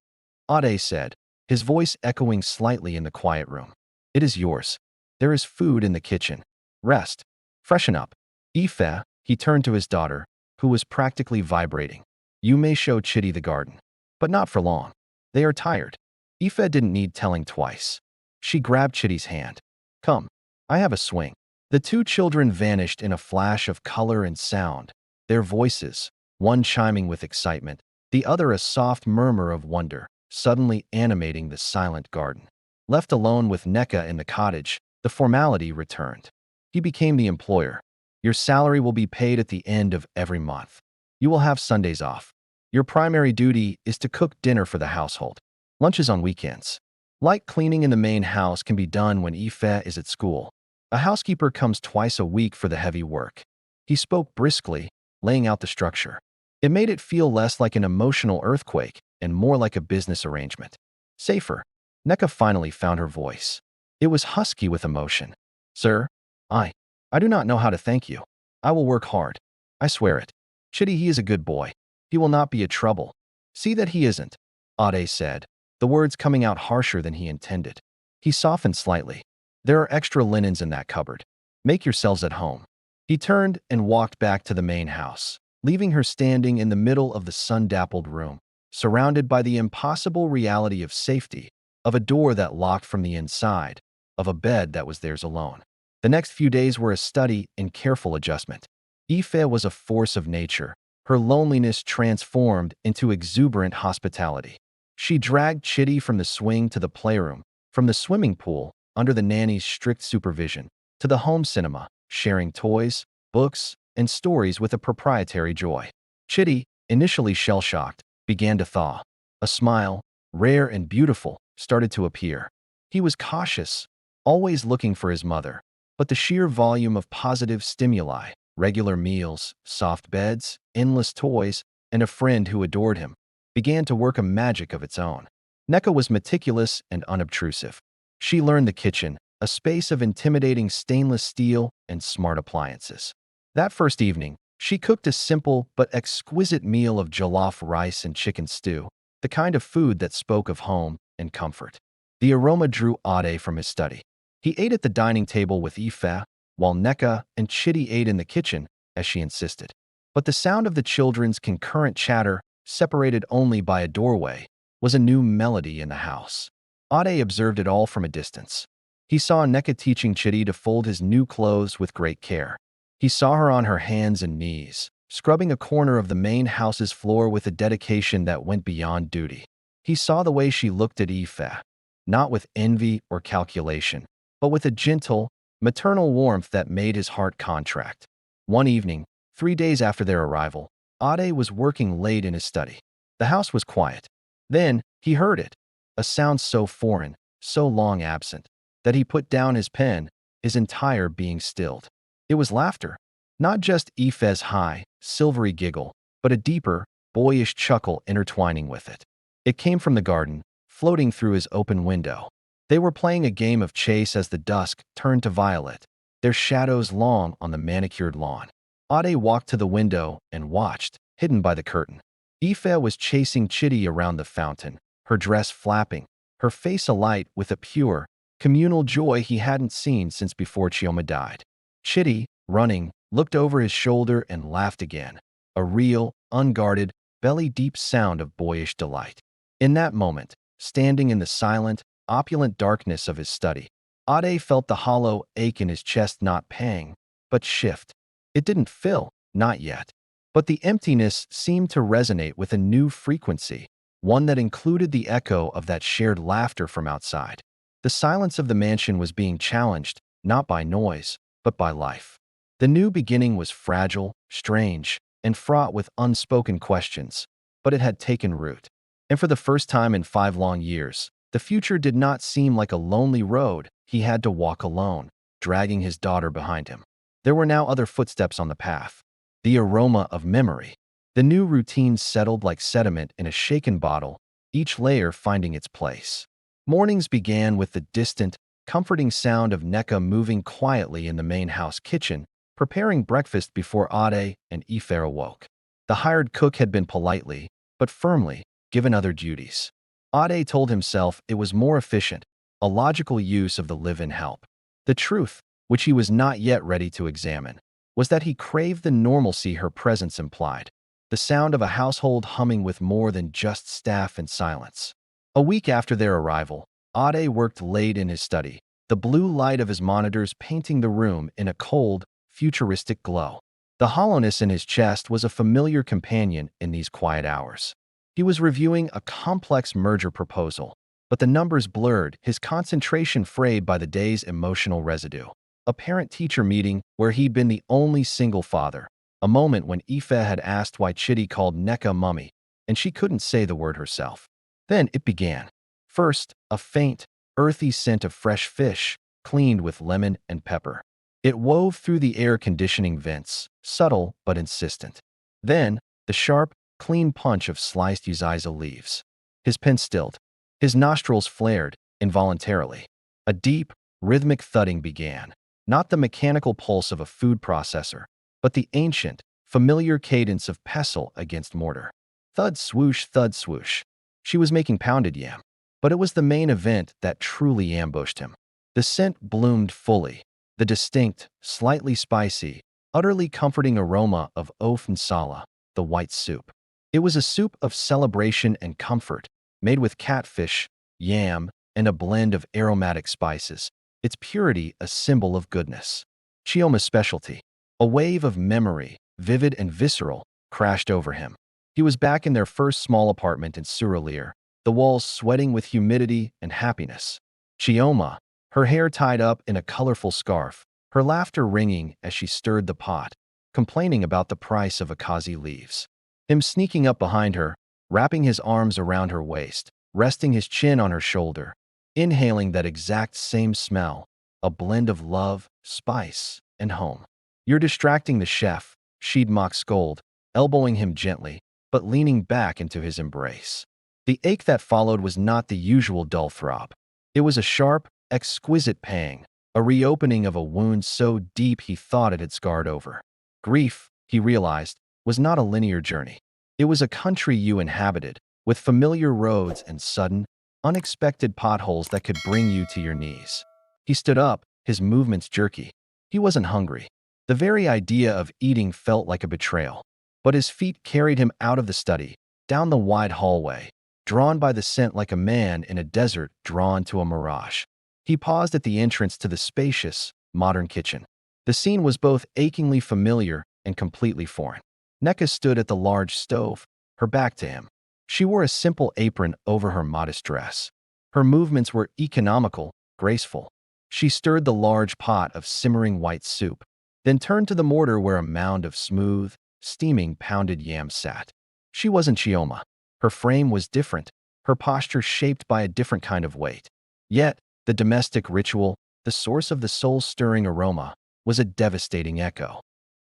Ade said, his voice echoing slightly in the quiet room. "It is yours. There is food in the kitchen. Rest. Freshen up." Ife, he turned to his daughter, who was practically vibrating. "You may show Chitty the garden, but not for long. They are tired." Ife didn't need telling twice. She grabbed Chitty's hand. "Come, I have a swing." The two children vanished in a flash of color and sound, their voices, one chiming with excitement, the other a soft murmur of wonder, suddenly animating the silent garden. Left alone with Neka in the cottage, the formality returned. He became the employer. "Your salary will be paid at the end of every month. You will have Sundays off. Your primary duty is to cook dinner for the household. Lunches on weekends. Light cleaning in the main house can be done when Ife is at school. A housekeeper comes twice a week for the heavy work." He spoke briskly, laying out the structure. It made it feel less like an emotional earthquake and more like a business arrangement. Safer. Neka finally found her voice. It was husky with emotion. "Sir, I do not know how to thank you. I will work hard. I swear it. Chitty, he is a good boy. He will not be a trouble." "See that he isn't," Ade said, the words coming out harsher than he intended. He softened slightly. "There are extra linens in that cupboard. Make yourselves at home." He turned and walked back to the main house, leaving her standing in the middle of the sun-dappled room, surrounded by the impossible reality of safety, of a door that locked from the inside, of a bed that was theirs alone. The next few days were a study in careful adjustment. Ife was a force of nature, her loneliness transformed into exuberant hospitality. She dragged Chitty from the swing to the playroom, from the swimming pool, under the nanny's strict supervision, to the home cinema, sharing toys, books, and stories with a proprietary joy. Chitty, initially shell-shocked, began to thaw. A smile, rare and beautiful, started to appear. He was cautious, always looking for his mother, but the sheer volume of positive stimuli, regular meals, soft beds, endless toys, and a friend who adored him, began to work a magic of its own. Neka was meticulous and unobtrusive. She learned the kitchen, a space of intimidating stainless steel and smart appliances. That first evening, she cooked a simple but exquisite meal of jollof rice and chicken stew, the kind of food that spoke of home and comfort. The aroma drew Ade from his study. He ate at the dining table with Ife, while Neka and Chitty ate in the kitchen, as she insisted. But the sound of the children's concurrent chatter, separated only by a doorway, was a new melody in the house. Ade observed it all from a distance. He saw Neka teaching Chitty to fold his new clothes with great care. He saw her on her hands and knees, scrubbing a corner of the main house's floor with a dedication that went beyond duty. He saw the way she looked at Ife, not with envy or calculation, but with a gentle, maternal warmth that made his heart contract. One evening, 3 days after their arrival, Ade was working late in his study. The house was quiet. Then he heard it, a sound so foreign, so long absent, that he put down his pen, his entire being stilled. It was laughter. Not just Ife's high, silvery giggle, but a deeper, boyish chuckle intertwining with it. It came from the garden, floating through his open window. They were playing a game of chase as the dusk turned to violet, their shadows long on the manicured lawn. Ade walked to the window and watched, hidden by the curtain. Ife was chasing Chitty around the fountain, her dress flapping, her face alight with a pure, communal joy he hadn't seen since before Chioma died. Chitty, running, looked over his shoulder and laughed again, a real, unguarded, belly-deep sound of boyish delight. In that moment, standing in the silent, opulent darkness of his study, Ade felt the hollow ache in his chest not pang, but shift. It didn't fill, not yet. But the emptiness seemed to resonate with a new frequency, one that included the echo of that shared laughter from outside. The silence of the mansion was being challenged, not by noise, but by life. The new beginning was fragile, strange, and fraught with unspoken questions, but it had taken root. And for the first time in 5 long years, the future did not seem like a lonely road he had to walk alone, dragging his daughter behind him. There were now other footsteps on the path. The aroma of memory. The new routine settled like sediment in a shaken bottle, each layer finding its place. Mornings began with the distant, comforting sound of Neka moving quietly in the main house kitchen, preparing breakfast before Ade and Ife awoke. The hired cook had been politely, but firmly, given other duties. Ade told himself it was more efficient, a logical use of the live-in help. The truth, which he was not yet ready to examine, was that he craved the normalcy her presence implied, the sound of a household humming with more than just staff and silence. A week after their arrival, Ade worked late in his study, the blue light of his monitors painting the room in a cold, futuristic glow. The hollowness in his chest was a familiar companion in these quiet hours. He was reviewing a complex merger proposal, but the numbers blurred, his concentration frayed by the day's emotional residue. A parent-teacher meeting where he'd been the only single father, a moment when Ife had asked why Chitty called Neka mummy, and she couldn't say the word herself. Then it began. First, a faint, earthy scent of fresh fish, cleaned with lemon and pepper. It wove through the air conditioning vents, subtle but insistent. Then, the sharp, clean punch of sliced yucca leaves. His pen stilled. His nostrils flared, involuntarily. A deep, rhythmic thudding began. Not the mechanical pulse of a food processor, but the ancient, familiar cadence of pestle against mortar. Thud swoosh, thud swoosh. She was making pounded yam. But it was the main event that truly ambushed him. The scent bloomed fully, the distinct, slightly spicy, utterly comforting aroma of oaf nsala, the white soup. It was a soup of celebration and comfort, made with catfish, yam, and a blend of aromatic spices, its purity a symbol of goodness. Chioma's specialty. A wave of memory, vivid and visceral, crashed over him. He was back in their first small apartment in Surulere, the walls sweating with humidity and happiness. Chioma, her hair tied up in a colorful scarf, her laughter ringing as she stirred the pot, complaining about the price of akazi leaves. Him sneaking up behind her, wrapping his arms around her waist, resting his chin on her shoulder, inhaling that exact same smell, a blend of love, spice, and home. "You're distracting the chef," she'd mock scold, elbowing him gently, but leaning back into his embrace. The ache that followed was not the usual dull throb. It was a sharp, exquisite pang, a reopening of a wound so deep he thought it had scarred over. Grief, he realized, was not a linear journey. It was a country you inhabited, with familiar roads and sudden, unexpected potholes that could bring you to your knees. He stood up, his movements jerky. He wasn't hungry. The very idea of eating felt like a betrayal. But his feet carried him out of the study, down the wide hallway, drawn by the scent like a man in a desert drawn to a mirage. He paused at the entrance to the spacious, modern kitchen. The scene was both achingly familiar and completely foreign. Neka stood at the large stove, her back to him. She wore a simple apron over her modest dress. Her movements were economical, graceful. She stirred the large pot of simmering white soup, then turned to the mortar where a mound of smooth, steaming pounded yams sat. She wasn't Chioma. Her frame was different, her posture shaped by a different kind of weight. Yet, the domestic ritual, the source of the soul-stirring aroma, was a devastating echo.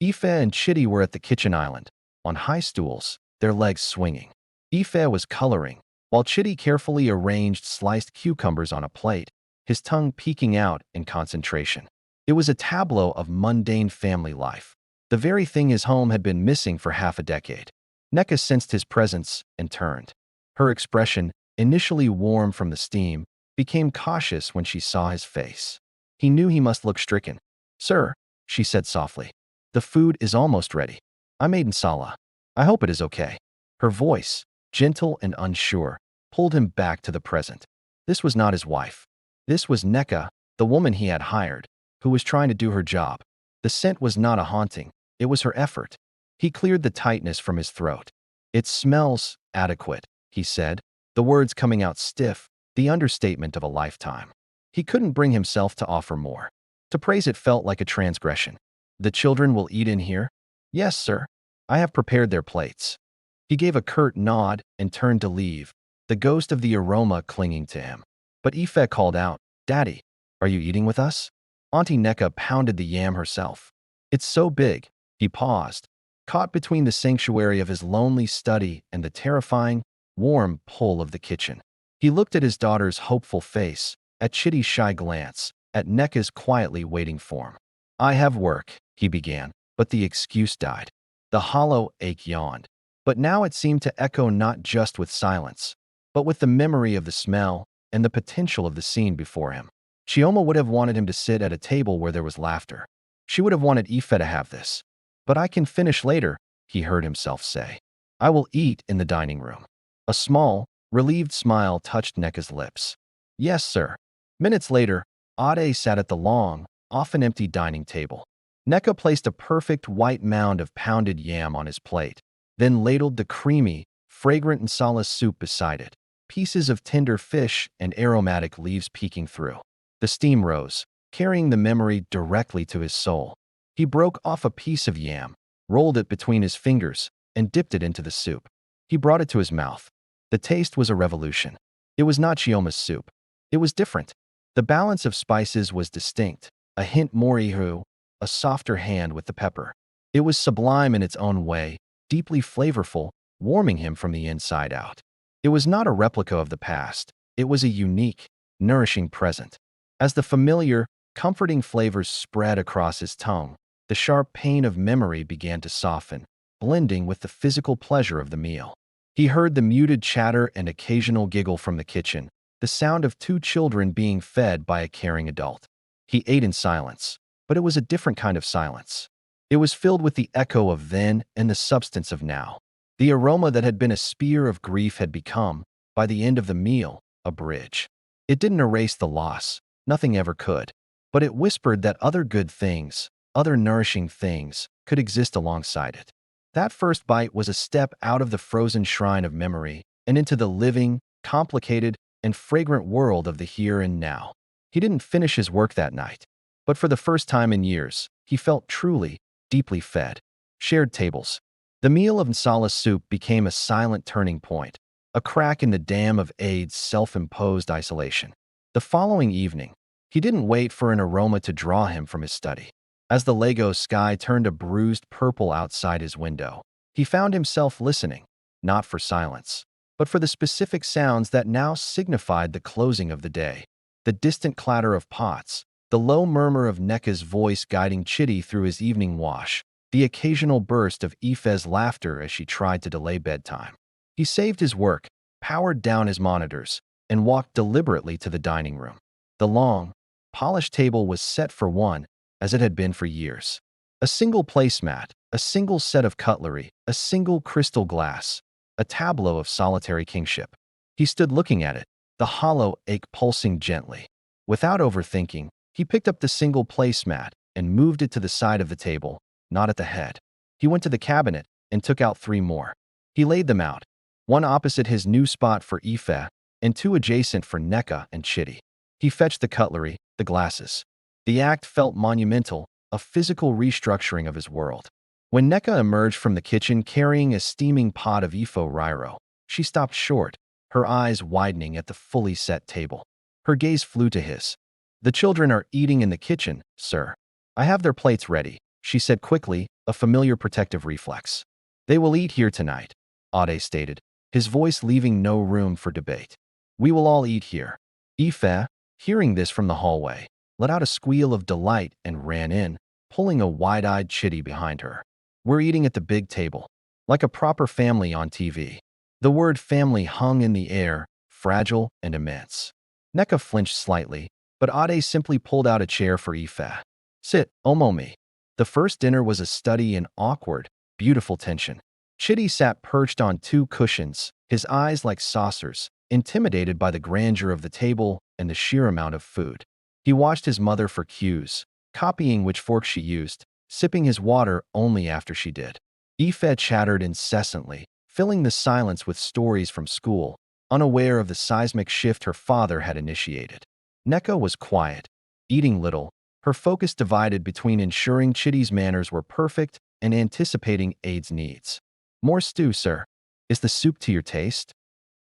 Ife and Chitty were at the kitchen island, on high stools, their legs swinging. Ife was coloring, while Chitty carefully arranged sliced cucumbers on a plate, his tongue peeking out in concentration. It was a tableau of mundane family life, the very thing his home had been missing for half a decade. Neka sensed his presence and turned. Her expression, initially warm from the steam, became cautious when she saw his face. He knew he must look stricken. "Sir," she said softly, "the food is almost ready. I made nsala. I hope it is okay." Her voice, gentle and unsure, pulled him back to the present. This was not his wife. This was Neka, the woman he had hired, who was trying to do her job. The scent was not a haunting, it was her effort. He cleared the tightness from his throat. "It smells adequate," he said, the words coming out stiff, the understatement of a lifetime. He couldn't bring himself to offer more. To praise it felt like a transgression. "The children will eat in here?" "Yes, sir. I have prepared their plates." He gave a curt nod and turned to leave, the ghost of the aroma clinging to him. But Ife called out, "Daddy, are you eating with us?" Auntie Neka pounded the yam herself. "It's so big." He paused, caught between the sanctuary of his lonely study and the terrifying, warm pull of the kitchen. He looked at his daughter's hopeful face, at Chitty's shy glance, at Neka's quietly waiting form. "I have work," he began, but the excuse died. The hollow ache yawned. But now it seemed to echo not just with silence, but with the memory of the smell and the potential of the scene before him. Chioma would have wanted him to sit at a table where there was laughter. She would have wanted Ife to have this. "But I can finish later," he heard himself say. "I will eat in the dining room." A small, relieved smile touched Neka's lips. "Yes, sir." Minutes later, Ade sat at the long, often empty dining table. Neka placed a perfect white mound of pounded yam on his plate, then ladled the creamy, fragrant nsala soup beside it, pieces of tender fish and aromatic leaves peeking through. The steam rose, carrying the memory directly to his soul. He broke off a piece of yam, rolled it between his fingers, and dipped it into the soup. He brought it to his mouth. The taste was a revolution. It was not Chioma's soup. It was different. The balance of spices was distinct, a hint morihu, a softer hand with the pepper. It was sublime in its own way, deeply flavorful, warming him from the inside out. It was not a replica of the past. It was a unique, nourishing present. As the familiar, comforting flavors spread across his tongue, the sharp pain of memory began to soften, blending with the physical pleasure of the meal. He heard the muted chatter and occasional giggle from the kitchen, the sound of two children being fed by a caring adult. He ate in silence, but it was a different kind of silence. It was filled with the echo of then and the substance of now. The aroma that had been a spear of grief had become, by the end of the meal, a bridge. It didn't erase the loss, nothing ever could, but it whispered that other good things, other nourishing things, could exist alongside it. That first bite was a step out of the frozen shrine of memory and into the living, complicated, and fragrant world of the here and now. He didn't finish his work that night, but for the first time in years, he felt truly, deeply fed. Shared tables. The meal of nsala soup became a silent turning point, a crack in the dam of Aid's self-imposed isolation. The following evening, he didn't wait for an aroma to draw him from his study. As the Lego sky turned a bruised purple outside his window, he found himself listening, not for silence, but for the specific sounds that now signified the closing of the day. The distant clatter of pots, the low murmur of Neka's voice guiding Chitty through his evening wash, the occasional burst of Ife's laughter as she tried to delay bedtime. He saved his work, powered down his monitors, and walked deliberately to the dining room. The long, polished table was set for one, as it had been for years. A single placemat, a single set of cutlery, a single crystal glass, a tableau of solitary kingship. He stood looking at it, the hollow ache pulsing gently. Without overthinking, he picked up the single placemat and moved it to the side of the table, not at the head. He went to the cabinet and took out 3 more. He laid them out, one opposite his new spot for Ife and 2 adjacent for Neka and Chitty. He fetched the cutlery, the glasses. The act felt monumental, a physical restructuring of his world. When Neka emerged from the kitchen carrying a steaming pot of ifo riro, she stopped short, her eyes widening at the fully set table. Her gaze flew to his. "The children are eating in the kitchen, sir. I have their plates ready," she said quickly, a familiar protective reflex. "They will eat here tonight," Ade stated, his voice leaving no room for debate. "We will all eat here." Ife, hearing this from the hallway, let out a squeal of delight and ran in, pulling a wide-eyed Chitty behind her. "We're eating at the big table, like a proper family on TV." The word family hung in the air, fragile and immense. Neka flinched slightly, but Ade simply pulled out a chair for Ife. "Sit, Omomi." The first dinner was a study in awkward, beautiful tension. Chitty sat perched on two cushions, his eyes like saucers, intimidated by the grandeur of the table and the sheer amount of food. He watched his mother for cues, copying which fork she used, sipping his water only after she did. Ife chattered incessantly, filling the silence with stories from school, unaware of the seismic shift her father had initiated. Neka was quiet, eating little, her focus divided between ensuring Chitty's manners were perfect and anticipating Ade's needs. "More stew, sir. Is the soup to your taste?"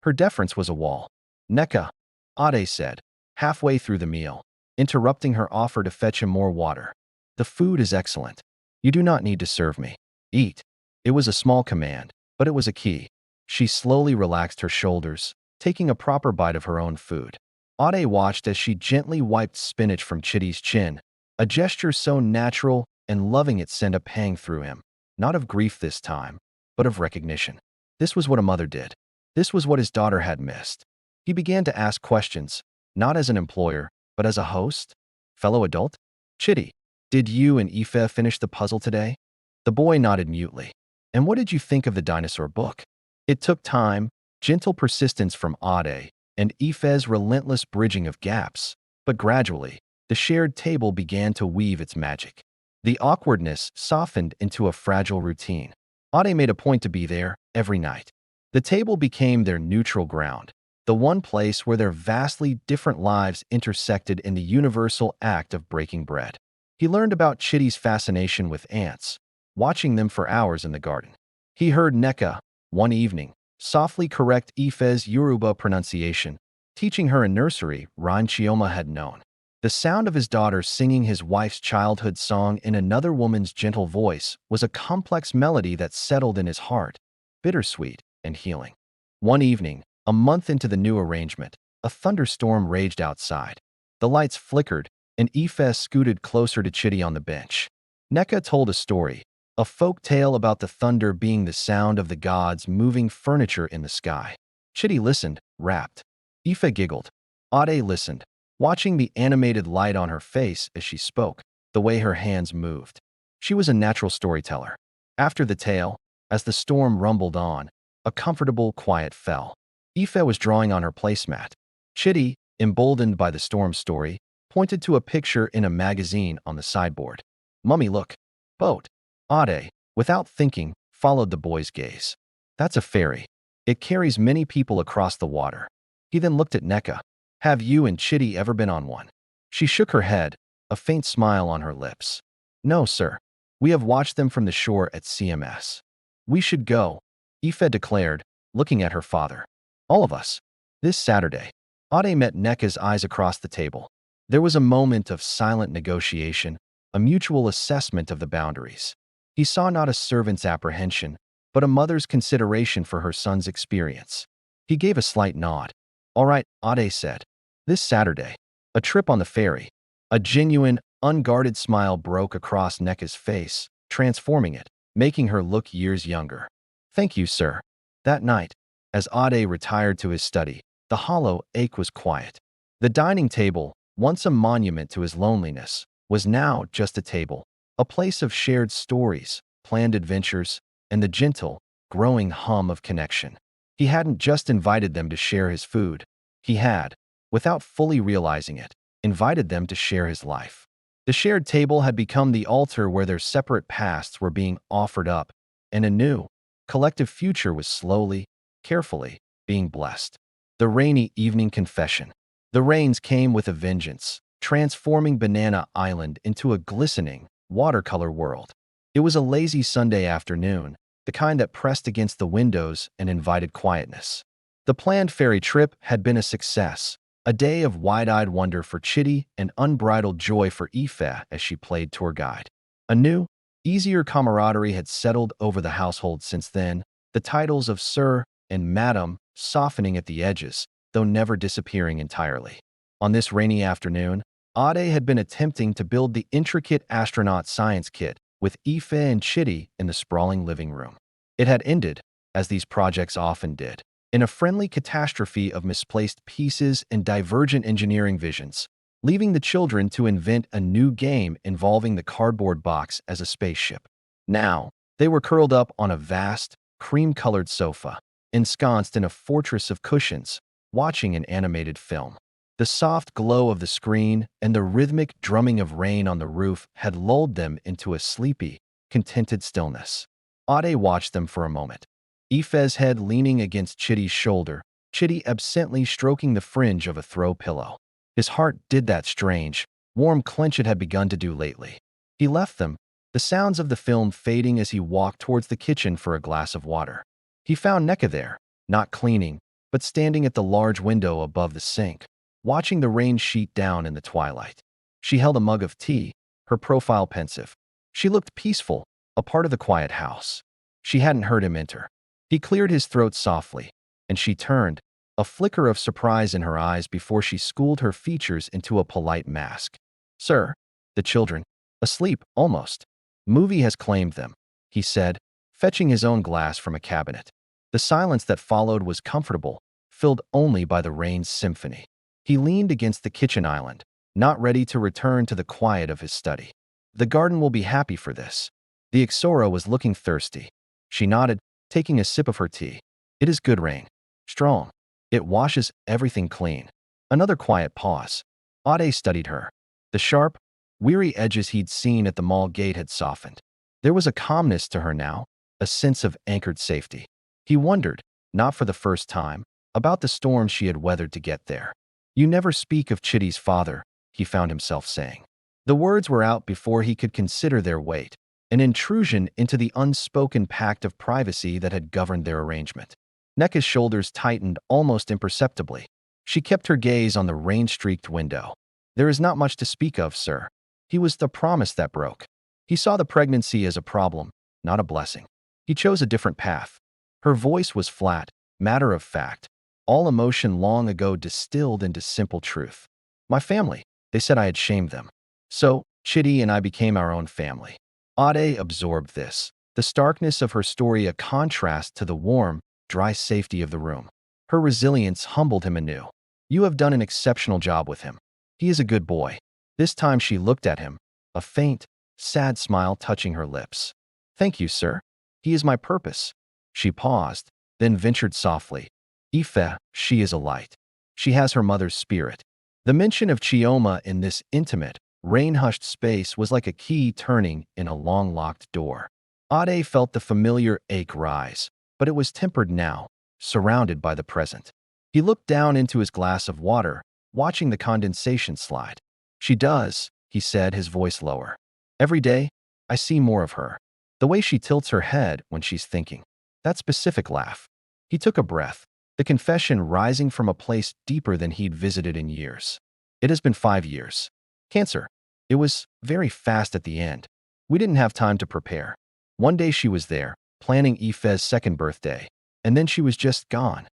Her deference was a wall. "Neka," Ade said, halfway through the meal, interrupting her offer to fetch him more water. "The food is excellent. You do not need to serve me. Eat." It was a small command, but it was a key. She slowly relaxed her shoulders, taking a proper bite of her own food. Ade watched as she gently wiped spinach from Chitty's chin, a gesture so natural and loving it sent a pang through him, not of grief this time, but of recognition. This was what a mother did. This was what his daughter had missed. He began to ask questions, not as an employer, but as a host? Fellow adult? "Chitty, did you and Ife finish the puzzle today?" The boy nodded mutely. "And what did you think of the dinosaur book?" It took time, gentle persistence from Ade, and Ife's relentless bridging of gaps, but gradually, the shared table began to weave its magic. The awkwardness softened into a fragile routine. Ade made a point to be there every night. The table became their neutral ground, the one place where their vastly different lives intersected in the universal act of breaking bread. He learned about Chitty's fascination with ants, watching them for hours in the garden. He heard Neka, one evening, softly correct Ife's Yoruba pronunciation, teaching her a nursery rhyme Chioma had known. The sound of his daughter singing his wife's childhood song in another woman's gentle voice was a complex melody that settled in his heart, bittersweet and healing. One evening, a month into the new arrangement, a thunderstorm raged outside. The lights flickered, and Ife scooted closer to Chitty on the bench. Neka told a story, a folk tale about the thunder being the sound of the gods moving furniture in the sky. Chitty listened, rapt. Ife giggled. Ade listened, watching the animated light on her face as she spoke, the way her hands moved. She was a natural storyteller. After the tale, as the storm rumbled on, a comfortable quiet fell. Ife was drawing on her placemat. Chitty, emboldened by the storm story, pointed to a picture in a magazine on the sideboard. "Mummy, look. Boat." Ade, without thinking, followed the boy's gaze. "That's a ferry. It carries many people across the water." He then looked at Neka. "Have you and Chitty ever been on one?" She shook her head, a faint smile on her lips. "No, sir. We have watched them from the shore at CMS." "We should go," Ife declared, looking at her father. "All of us. This Saturday." Ade met Neka's eyes across the table. There was a moment of silent negotiation, a mutual assessment of the boundaries. He saw not a servant's apprehension, but a mother's consideration for her son's experience. He gave a slight nod. "All right," Ade said. "This Saturday. A trip on the ferry." A genuine, unguarded smile broke across Neka's face, transforming it, making her look years younger. "Thank you, sir." That night, as Ade retired to his study, the hollow ache was quiet. The dining table, once a monument to his loneliness, was now just a table, a place of shared stories, planned adventures, and the gentle, growing hum of connection. He hadn't just invited them to share his food. He had, without fully realizing it, invited them to share his life. The shared table had become the altar where their separate pasts were being offered up, and a new, collective future was slowly, carefully, being blessed. The rainy evening confession. The rains came with a vengeance, transforming Banana Island into a glistening, watercolor world. It was a lazy Sunday afternoon, the kind that pressed against the windows and invited quietness. The planned ferry trip had been a success, a day of wide-eyed wonder for Chitty and unbridled joy for Aoife as she played tour guide. A new, easier camaraderie had settled over the household since then, the titles of Sir and Madam softening at the edges, though never disappearing entirely. On this rainy afternoon, Ade had been attempting to build the intricate astronaut science kit with Aoife and Chitty in the sprawling living room. It had ended, as these projects often did, in a friendly catastrophe of misplaced pieces and divergent engineering visions, leaving the children to invent a new game involving the cardboard box as a spaceship. Now, they were curled up on a vast, cream-colored sofa, ensconced in a fortress of cushions, watching an animated film. The soft glow of the screen and the rhythmic drumming of rain on the roof had lulled them into a sleepy, contented stillness. Ade watched them for a moment, Aoife's head leaning against Chitty's shoulder, Chitty absently stroking the fringe of a throw pillow. His heart did that strange, warm clench it had begun to do lately. He left them, the sounds of the film fading as he walked towards the kitchen for a glass of water. He found Nneka there, not cleaning, but standing at the large window above the sink, watching the rain sheet down in the twilight. She held a mug of tea, her profile pensive. She looked peaceful, a part of the quiet house. She hadn't heard him enter. He cleared his throat softly, and she turned, a flicker of surprise in her eyes before she schooled her features into a polite mask. "Sir." "The children. Asleep, almost. Movie has claimed them," he said, fetching his own glass from a cabinet. The silence that followed was comfortable, filled only by the rain's symphony. He leaned against the kitchen island, not ready to return to the quiet of his study. "The garden will be happy for this." The Ixora was looking thirsty. She nodded, taking a sip of her tea. "It is good rain. Strong. It washes everything clean." Another quiet pause. Ade studied her. The sharp, weary edges he'd seen at the mall gate had softened. There was a calmness to her now, a sense of anchored safety. He wondered, not for the first time, about the storm she had weathered to get there. "You never speak of Chitty's father," he found himself saying. The words were out before he could consider their weight, an intrusion into the unspoken pact of privacy that had governed their arrangement. Nneka's shoulders tightened almost imperceptibly. She kept her gaze on the rain-streaked window. "There is not much to speak of, sir." He was the promise that broke. He saw the pregnancy as a problem, not a blessing. He chose a different path. Her voice was flat, matter of fact, all emotion long ago distilled into simple truth. "My family, they said I had shamed them. So, Chitty and I became our own family." Ade absorbed this, the starkness of her story a contrast to the warm, dry safety of the room. Her resilience humbled him anew. "You have done an exceptional job with him. He is a good boy." This time she looked at him, a faint, sad smile touching her lips. "Thank you, sir. He is my purpose." She paused, then ventured softly. "Aoife, she is a light. She has her mother's spirit." The mention of Chioma in this intimate, rain-hushed space was like a key turning in a long-locked door. Ade felt the familiar ache rise, but it was tempered now, surrounded by the present. He looked down into his glass of water, watching the condensation slide. "She does," he said, his voice lower. "Every day, I see more of her. The way she tilts her head when she's thinking. That specific laugh." He took a breath, the confession rising from a place deeper than he'd visited in years. "It has been 5 years. Cancer. It was very fast at the end. We didn't have time to prepare. One day she was there, planning Aoife's second birthday, and then she was just gone."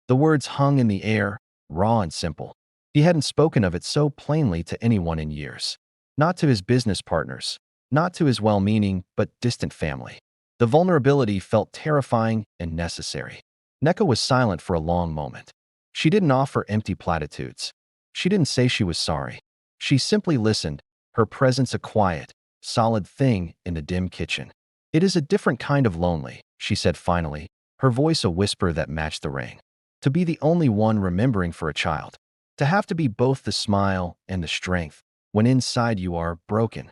The words hung in the air, raw and simple. He hadn't spoken of it so plainly to anyone in years. Not to his business partners, not to his well-meaning but distant family. The vulnerability felt terrifying and necessary. Nneka was silent for a long moment. She didn't offer empty platitudes. She didn't say she was sorry. She simply listened, her presence a quiet, solid thing in the dim kitchen. "It is a different kind of lonely," she said finally, her voice a whisper that matched the rain. "To be the only one remembering for a child. To have to be both the smile and the strength, when inside you are broken."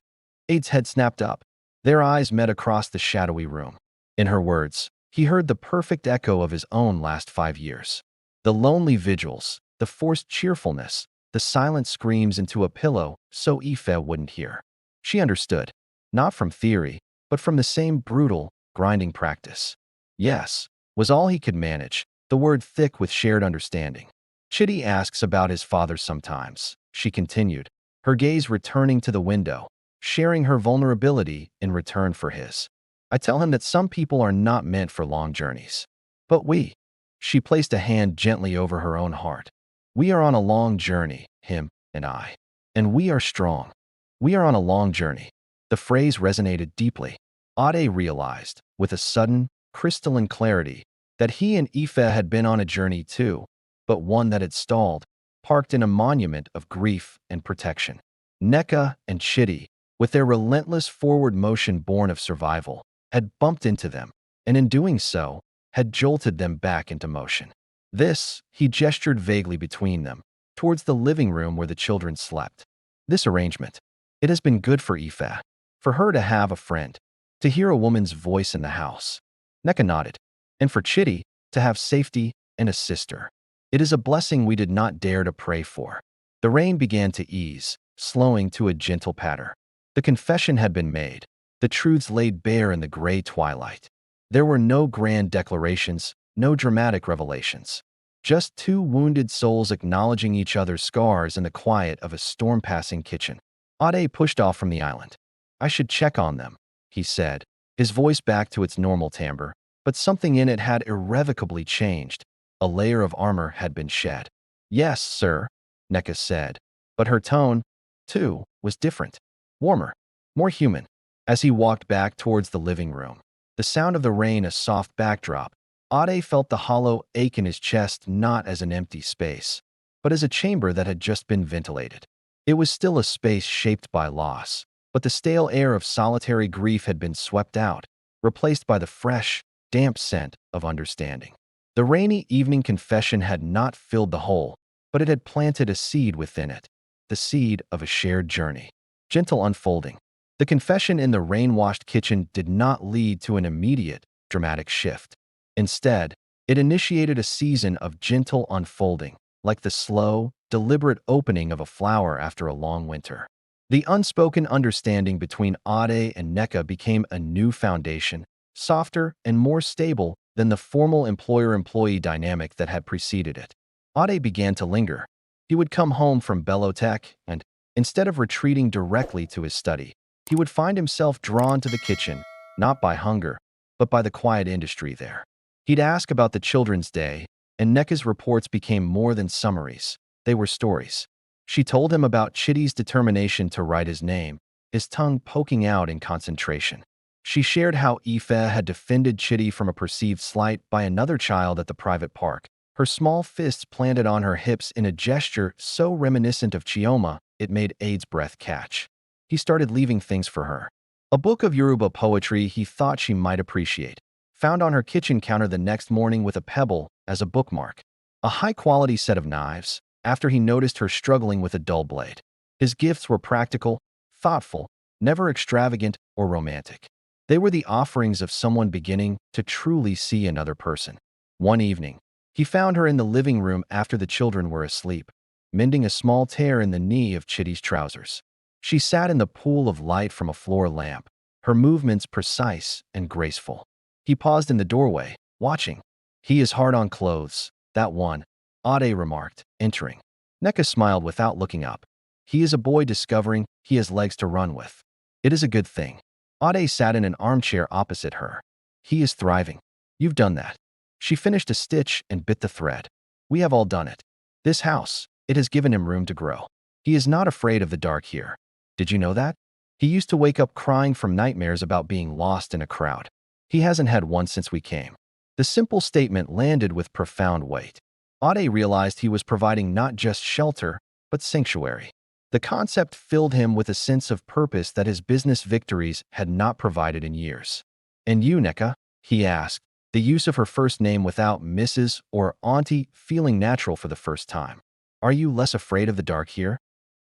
Ade's head snapped up. Their eyes met across the shadowy room. In her words, he heard the perfect echo of his own last 5 years. The lonely vigils, the forced cheerfulness, the silent screams into a pillow so Aoife wouldn't hear. She understood. not from theory, but from the same brutal, grinding practice. Yes, was all he could manage, the word thick with shared understanding. Chitty asks about his father sometimes, she continued, her gaze returning to the window, sharing her vulnerability in return for his. I tell him that some people are not meant for long journeys. But we. She placed a hand gently over her own heart. We are on a long journey, him and I. And we are strong. We are on a long journey. The phrase resonated deeply. Ade realized, with a sudden, crystalline clarity, that he and Aoife had been on a journey too, but one that had stalled, parked in a monument of grief and protection. Nneka and Chitty, with their relentless forward motion born of survival, had bumped into them, and in doing so, had jolted them back into motion. This, he gestured vaguely between them, towards the living room where the children slept. This arrangement. It has been good for Aoife, for her to have a friend, to hear a woman's voice in the house. Nneka nodded. And for Chitty, to have safety and a sister. It is a blessing we did not dare to pray for. The rain began to ease, slowing to a gentle patter. The confession had been made, the truths laid bare in the gray twilight. There were no grand declarations, no dramatic revelations. Just two wounded souls acknowledging each other's scars in the quiet of a storm-passing kitchen. Ade pushed off from the island. I should check on them, he said, his voice back to its normal timbre, but something in it had irrevocably changed. A layer of armor had been shed. Yes, sir, Nneka said, but her tone, too, was different, warmer, more human. As he walked back towards the living room, the sound of the rain a soft backdrop, Ade felt the hollow ache in his chest not as an empty space, but as a chamber that had just been ventilated. It was still a space shaped by loss, but the stale air of solitary grief had been swept out, replaced by the fresh, damp scent of understanding. The rainy evening confession had not filled the hole, but it had planted a seed within it, the seed of a shared journey. Gentle unfolding. The confession in the rain-washed kitchen did not lead to an immediate, dramatic shift. Instead, it initiated a season of gentle unfolding, like the slow, deliberate opening of a flower after a long winter. The unspoken understanding between Ade and Nneka became a new foundation, softer and more stable than the formal employer-employee dynamic that had preceded it. Ade began to linger. He would come home from Bellotech and, instead of retreating directly to his study, he would find himself drawn to the kitchen, not by hunger, but by the quiet industry there. He'd ask about the children's day, and Nneka's reports became more than summaries. They were stories. She told him about Chitty's determination to write his name, his tongue poking out in concentration. She shared how Aoife had defended Chitty from a perceived slight by another child at the private park, her small fists planted on her hips in a gesture so reminiscent of Chioma it made Ade's breath catch. He started leaving things for her. A book of Yoruba poetry he thought she might appreciate, found on her kitchen counter the next morning with a pebble as a bookmark. A high-quality set of knives, after he noticed her struggling with a dull blade. His gifts were practical, thoughtful, never extravagant or romantic. They were the offerings of someone beginning to truly see another person. One evening, he found her in the living room after the children were asleep, mending a small tear in the knee of Chitty's trousers. She sat in the pool of light from a floor lamp, her movements precise and graceful. He paused in the doorway, watching. He is hard on clothes, that one, Ade remarked, entering. Nneka smiled without looking up. He is a boy discovering he has legs to run with. It is a good thing. Ade sat in an armchair opposite her. He is thriving. You've done that. She finished a stitch and bit the thread. We have all done it. This house, it has given him room to grow. He is not afraid of the dark here. Did you know that? He used to wake up crying from nightmares about being lost in a crowd. He hasn't had one since we came. The simple statement landed with profound weight. Ade realized he was providing not just shelter, but sanctuary. The concept filled him with a sense of purpose that his business victories had not provided in years. And you, Nneka? He asked, the use of her first name without Mrs. or Auntie feeling natural for the first time. Are you less afraid of the dark here?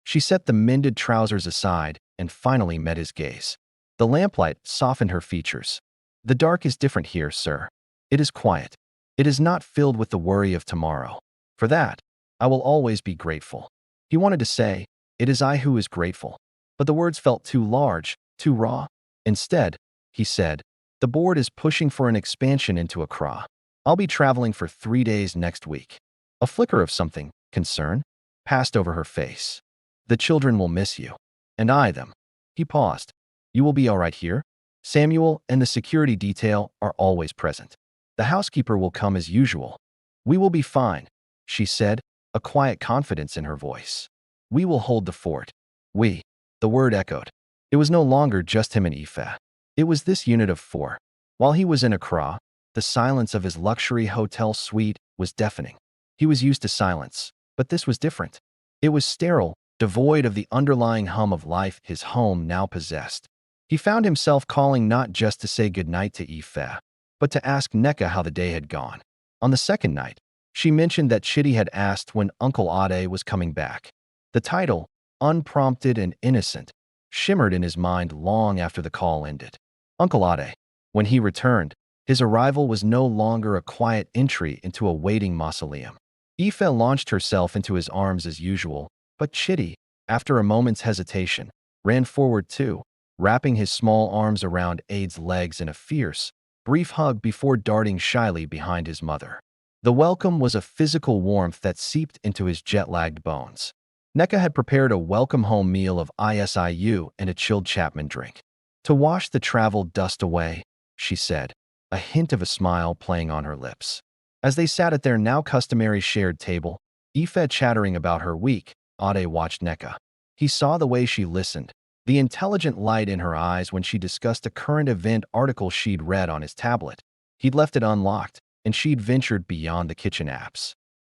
She set the mended trousers aside and finally met his gaze. The lamplight softened her features. The dark is different here, sir. It is quiet. It is not filled with the worry of tomorrow. For that, I will always be grateful. He wanted to say, it is I who is grateful. But the words felt too large, too raw. Instead, he said, the board is pushing for an expansion into Accra. I'll be traveling for 3 days next week. A flicker of something, concern, passed over her face. The children will miss you. And I them. He paused. You will be all right here? Samuel and the security detail are always present. The housekeeper will come as usual. We will be fine, she said, a quiet confidence in her voice. We will hold the fort. We. The word echoed. It was no longer just him and Ife. It was this unit of four. While he was in Accra, the silence of his luxury hotel suite was deafening. He was used to silence, but this was different. It was sterile, devoid of the underlying hum of life his home now possessed. He found himself calling not just to say goodnight to Ife, but to ask Nneka how the day had gone. On the second night, she mentioned that Chitty had asked when Uncle Ade was coming back. The title, unprompted and innocent, shimmered in his mind long after the call ended. Uncle Ade. When he returned, his arrival was no longer a quiet entry into a waiting mausoleum. Ife launched herself into his arms as usual, but Chitty, after a moment's hesitation, ran forward too, wrapping his small arms around Ade's legs in a fierce, brief hug before darting shyly behind his mother. The welcome was a physical warmth that seeped into his jet-lagged bones. Nneka had prepared a welcome-home meal of ISIU and a chilled Chapman drink. To wash the travel dust away, she said, a hint of a smile playing on her lips. As they sat at their now customary shared table, Ife chattering about her week, Ade watched Nneka. He saw the way she listened, the intelligent light in her eyes when she discussed a current event article she'd read on his tablet. He'd left it unlocked, and she'd ventured beyond the kitchen apps.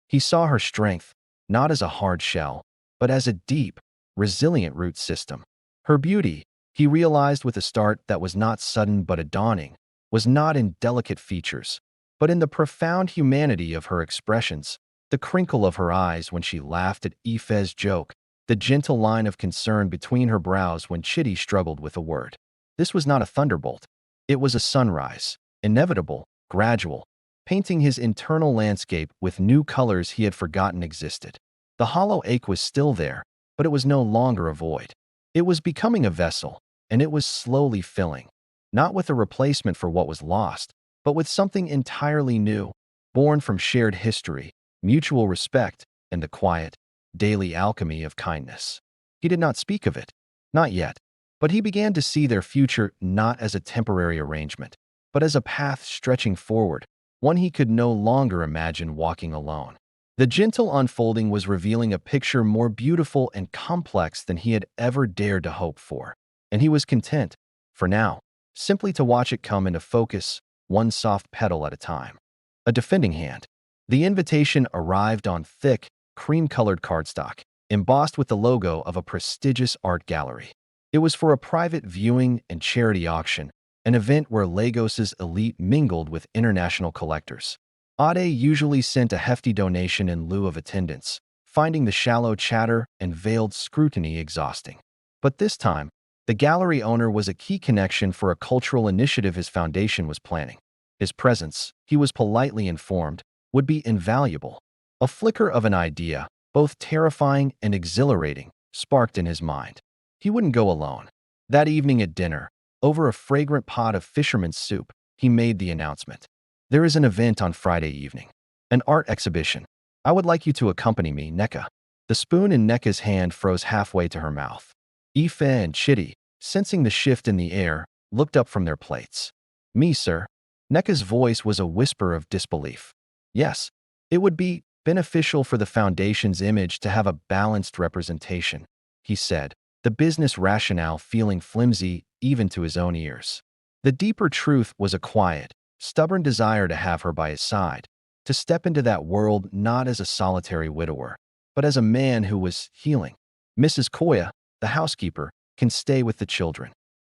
He saw her strength, not as a hard shell, but as a deep, resilient root system. Her beauty, he realized with a start that was not sudden but a dawning, was not in delicate features, but in the profound humanity of her expressions, the crinkle of her eyes when she laughed at Ife's joke, the gentle line of concern between her brows when Chitty struggled with a word. This was not a thunderbolt. It was a sunrise, inevitable, gradual, painting his internal landscape with new colors he had forgotten existed. The hollow ache was still there, but it was no longer a void. It was becoming a vessel, and it was slowly filling, not with a replacement for what was lost, but with something entirely new, born from shared history, mutual respect, and the quiet, daily alchemy of kindness. He did not speak of it, not yet, but he began to see their future not as a temporary arrangement, but as a path stretching forward, one he could no longer imagine walking alone. The gentle unfolding was revealing a picture more beautiful and complex than he had ever dared to hope for, and he was content, for now, simply to watch it come into focus, one soft petal at a time. A defending hand. The invitation arrived on thick, cream-colored cardstock, embossed with the logo of a prestigious art gallery. It was for a private viewing and charity auction, an event where Lagos's elite mingled with international collectors. Ade usually sent a hefty donation in lieu of attendance, finding the shallow chatter and veiled scrutiny exhausting. But this time, the gallery owner was a key connection for a cultural initiative his foundation was planning. His presence, he was politely informed, would be invaluable. A flicker of an idea, both terrifying and exhilarating, sparked in his mind. He wouldn't go alone. That evening at dinner, over a fragrant pot of fisherman's soup, he made the announcement. There is an event on Friday evening. An art exhibition. I would like you to accompany me, Nneka. The spoon in Nneka's hand froze halfway to her mouth. Ife and Chitty, sensing the shift in the air, looked up from their plates. Me, sir. Nneka's voice was a whisper of disbelief. Yes, it would be beneficial for the Foundation's image to have a balanced representation, he said, the business rationale feeling flimsy even to his own ears. The deeper truth was a quiet, stubborn desire to have her by his side, to step into that world not as a solitary widower, but as a man who was healing. Mrs. Koya, the housekeeper, can stay with the children.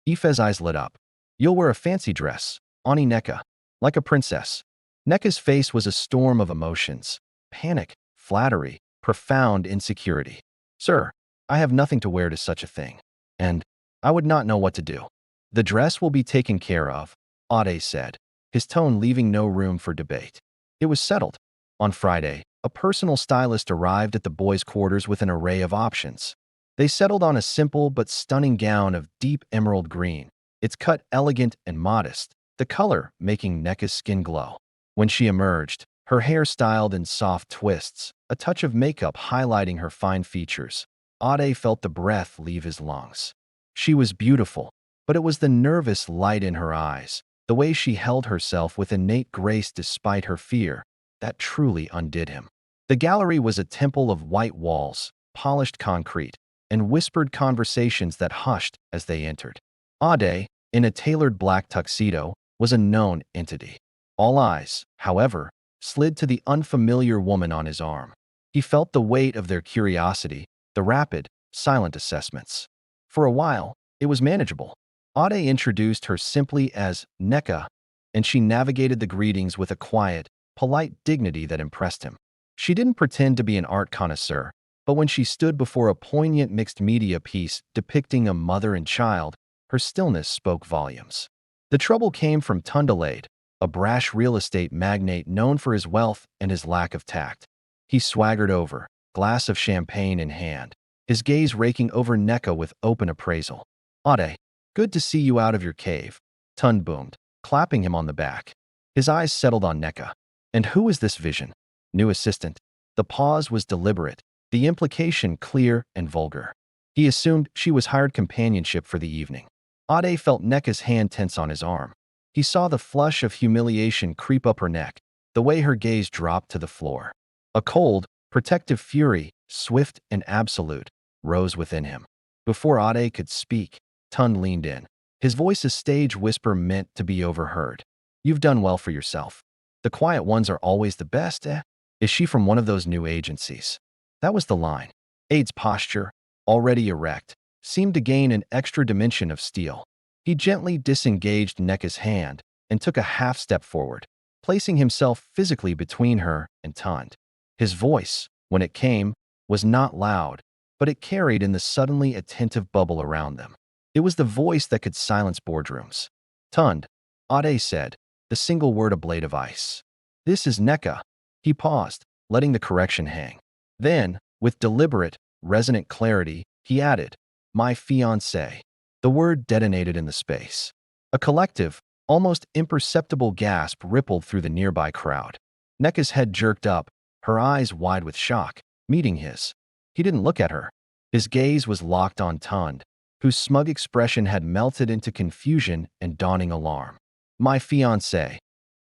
Ife's eyes lit up. You'll wear a fancy dress, Ani Nneka, like a princess. Nneka's face was a storm of emotions, panic, flattery, profound insecurity. Sir, I have nothing to wear to such a thing, and I would not know what to do. The dress will be taken care of, Ade said, his tone leaving no room for debate. It was settled. On Friday, a personal stylist arrived at the boys' quarters with an array of options. They settled on a simple but stunning gown of deep emerald green, its cut elegant and modest, the color making Neka's skin glow. When she emerged, her hair styled in soft twists, a touch of makeup highlighting her fine features, Ade felt the breath leave his lungs. She was beautiful, but it was the nervous light in her eyes, the way she held herself with innate grace despite her fear, that truly undid him. The gallery was a temple of white walls, polished concrete, and whispered conversations that hushed as they entered. Ade, in a tailored black tuxedo, was a known entity. All eyes, however, slid to the unfamiliar woman on his arm. He felt the weight of their curiosity, the rapid, silent assessments. For a while, it was manageable. Ade introduced her simply as Neka, and she navigated the greetings with a quiet, polite dignity that impressed him. She didn't pretend to be an art connoisseur, but when she stood before a poignant mixed-media piece depicting a mother and child, her stillness spoke volumes. The trouble came from Tundalade, a brash real estate magnate known for his wealth and his lack of tact. He swaggered over, glass of champagne in hand, his gaze raking over Neka with open appraisal. Ade, good to see you out of your cave, Tund boomed, clapping him on the back. His eyes settled on Neka. And who is this vision? New assistant. The pause was deliberate, the implication clear and vulgar. He assumed she was hired companionship for the evening. Ade felt Neka's hand tense on his arm. He saw the flush of humiliation creep up her neck, the way her gaze dropped to the floor. A cold, protective fury, swift and absolute, rose within him. Before Ade could speak, Tund leaned in. His voice a stage whisper meant to be overheard. You've done well for yourself. The quiet ones are always the best, eh? Is she from one of those new agencies? That was the line. Ade's posture, already erect, seemed to gain an extra dimension of steel. He gently disengaged Neka's hand and took a half step forward, placing himself physically between her and Tund. His voice, when it came, was not loud, but it carried in the suddenly attentive bubble around them. It was the voice that could silence boardrooms. Tund, Ade said, the single word a blade of ice. This is Neka. He paused, letting the correction hang. Then, with deliberate, resonant clarity, he added, my fiancé. The word detonated in the space. A collective, almost imperceptible gasp rippled through the nearby crowd. Neka's head jerked up, her eyes wide with shock, meeting his. He didn't look at her. His gaze was locked on Tund, whose smug expression had melted into confusion and dawning alarm. My fiancé,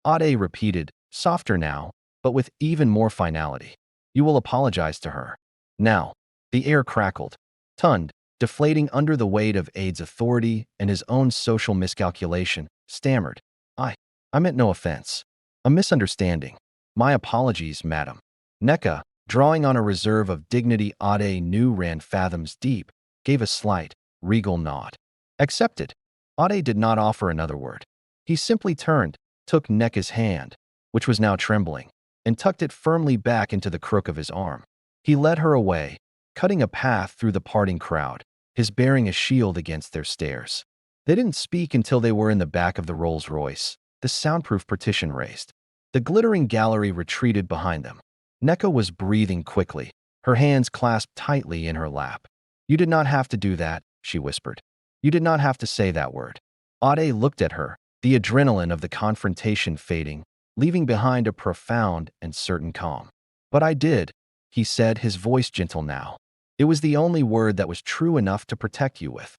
Ade repeated, softer now, but with even more finality. You will apologize to her. Now, the air crackled. Tund, deflating under the weight of Ade's authority and his own social miscalculation, stammered. I meant no offense. A misunderstanding. My apologies, madam. Neka, drawing on a reserve of dignity Ade knew ran fathoms deep, gave a slight, regal nod. Accepted. Ade did not offer another word. He simply turned, took Neka's hand, which was now trembling, and tucked it firmly back into the crook of his arm. He led her away, cutting a path through the parting crowd, his bearing a shield against their stares. They didn't speak until they were in the back of the Rolls-Royce, the soundproof partition raised. The glittering gallery retreated behind them. Neka was breathing quickly, her hands clasped tightly in her lap. You did not have to do that, she whispered. You did not have to say that word. Ade looked at her, the adrenaline of the confrontation fading, leaving behind a profound and certain calm. But I did, he said, his voice gentle now. It was the only word that was true enough to protect you with.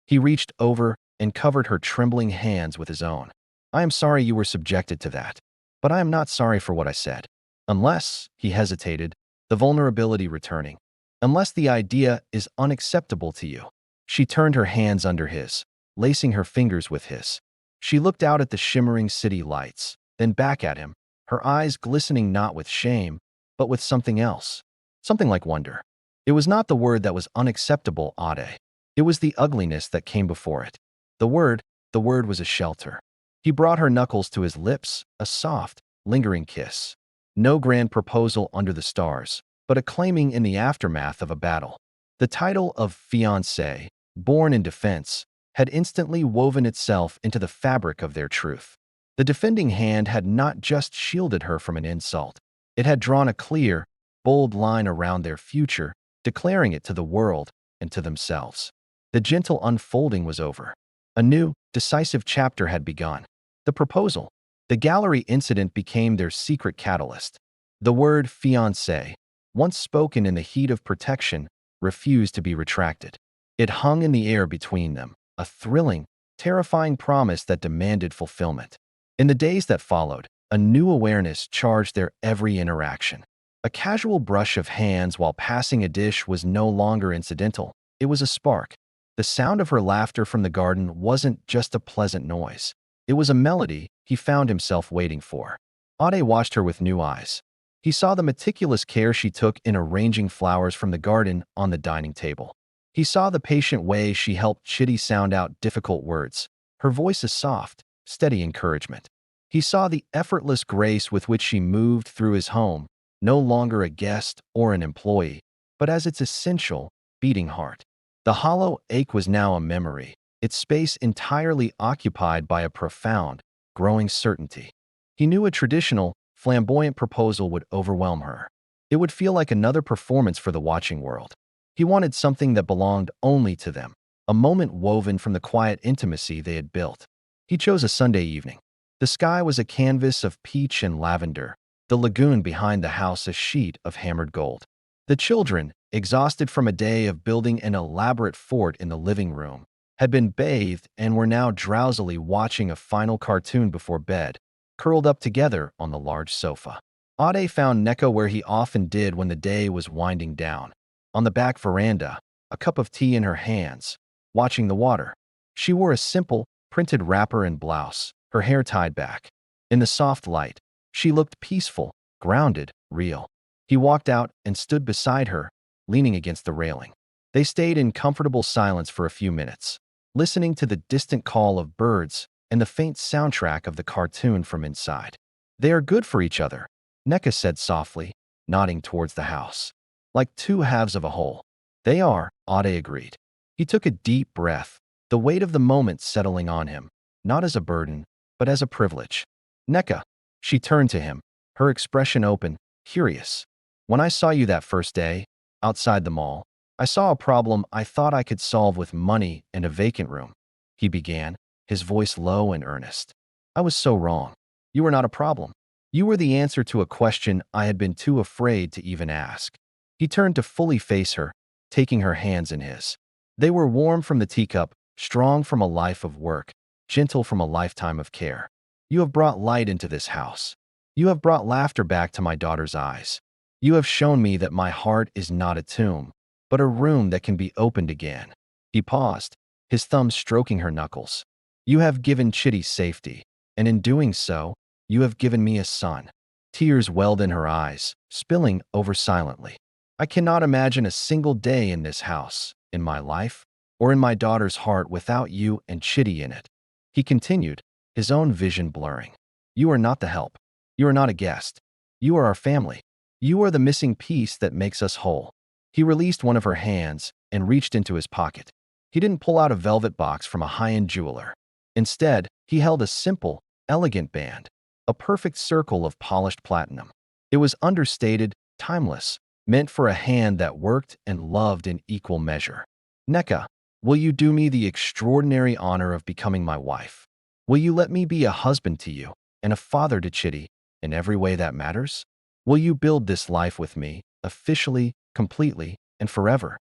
He reached over and covered her trembling hands with his own. I am sorry you were subjected to that, but I am not sorry for what I said. Unless, he hesitated, the vulnerability returning. Unless the idea is unacceptable to you. She turned her hands under his, lacing her fingers with his. She looked out at the shimmering city lights, then back at him, her eyes glistening not with shame, but with something else. Something like wonder. It was not the word that was unacceptable, Ade. It was the ugliness that came before it. The word was a shelter. He brought her knuckles to his lips, a soft, lingering kiss. No grand proposal under the stars, but a claiming in the aftermath of a battle. The title of fiancé, born in defense, had instantly woven itself into the fabric of their truth. The defending hand had not just shielded her from an insult. It had drawn a clear, bold line around their future, declaring it to the world and to themselves. The gentle unfolding was over. A new, decisive chapter had begun. The proposal. The gallery incident became their secret catalyst. The word fiancé, once spoken in the heat of protection, refused to be retracted. It hung in the air between them, a thrilling, terrifying promise that demanded fulfillment. In the days that followed, a new awareness charged their every interaction. A casual brush of hands while passing a dish was no longer incidental. It was a spark. The sound of her laughter from the garden wasn't just a pleasant noise. It was a melody he found himself waiting for. Ade watched her with new eyes. He saw the meticulous care she took in arranging flowers from the garden on the dining table. He saw the patient way she helped Chitty sound out difficult words, her voice a soft, steady encouragement. He saw the effortless grace with which she moved through his home, no longer a guest or an employee, but as its essential, beating heart. The hollow ache was now a memory, its space entirely occupied by a profound, growing certainty. He knew a traditional, flamboyant proposal would overwhelm her. It would feel like another performance for the watching world. He wanted something that belonged only to them, a moment woven from the quiet intimacy they had built. He chose a Sunday evening. The sky was a canvas of peach and lavender, the lagoon behind the house a sheet of hammered gold. The children, exhausted from a day of building an elaborate fort in the living room, had been bathed and were now drowsily watching a final cartoon before bed, curled up together on the large sofa. Ade found Neko where he often did when the day was winding down, on the back veranda, a cup of tea in her hands, watching the water. She wore a simple, printed wrapper and blouse, her hair tied back. In the soft light, she looked peaceful, grounded, real. He walked out and stood beside her, leaning against the railing. They stayed in comfortable silence for a few minutes, listening to the distant call of birds and the faint soundtrack of the cartoon from inside. "They are good for each other," Neka said softly, nodding towards the house. "Like two halves of a whole." "They are," Ade agreed. He took a deep breath, the weight of the moment settling on him, not as a burden, but as a privilege. "Neka," she turned to him, her expression open, curious. "When I saw you that first day, outside the mall, I saw a problem I thought I could solve with money and a vacant room," he began, his voice low and earnest. "I was so wrong. You were not a problem. You were the answer to a question I had been too afraid to even ask." He turned to fully face her, taking her hands in his. They were warm from the teacup, strong from a life of work, gentle from a lifetime of care. "You have brought light into this house. You have brought laughter back to my daughter's eyes. You have shown me that my heart is not a tomb, but a room that can be opened again." He paused, his thumb stroking her knuckles. "You have given Chitty safety, and in doing so, you have given me a son." Tears welled in her eyes, spilling over silently. "I cannot imagine a single day in this house, in my life, or in my daughter's heart without you and Chitty in it." He continued, his own vision blurring. "You are not the help. You are not a guest. You are our family. You are the missing piece that makes us whole." He released one of her hands and reached into his pocket. He didn't pull out a velvet box from a high-end jeweler. Instead, he held a simple, elegant band, a perfect circle of polished platinum. It was understated, timeless, meant for a hand that worked and loved in equal measure. "Neka, will you do me the extraordinary honor of becoming my wife? Will you let me be a husband to you and a father to Chitty in every way that matters? Will you build this life with me, officially, completely, and forever?"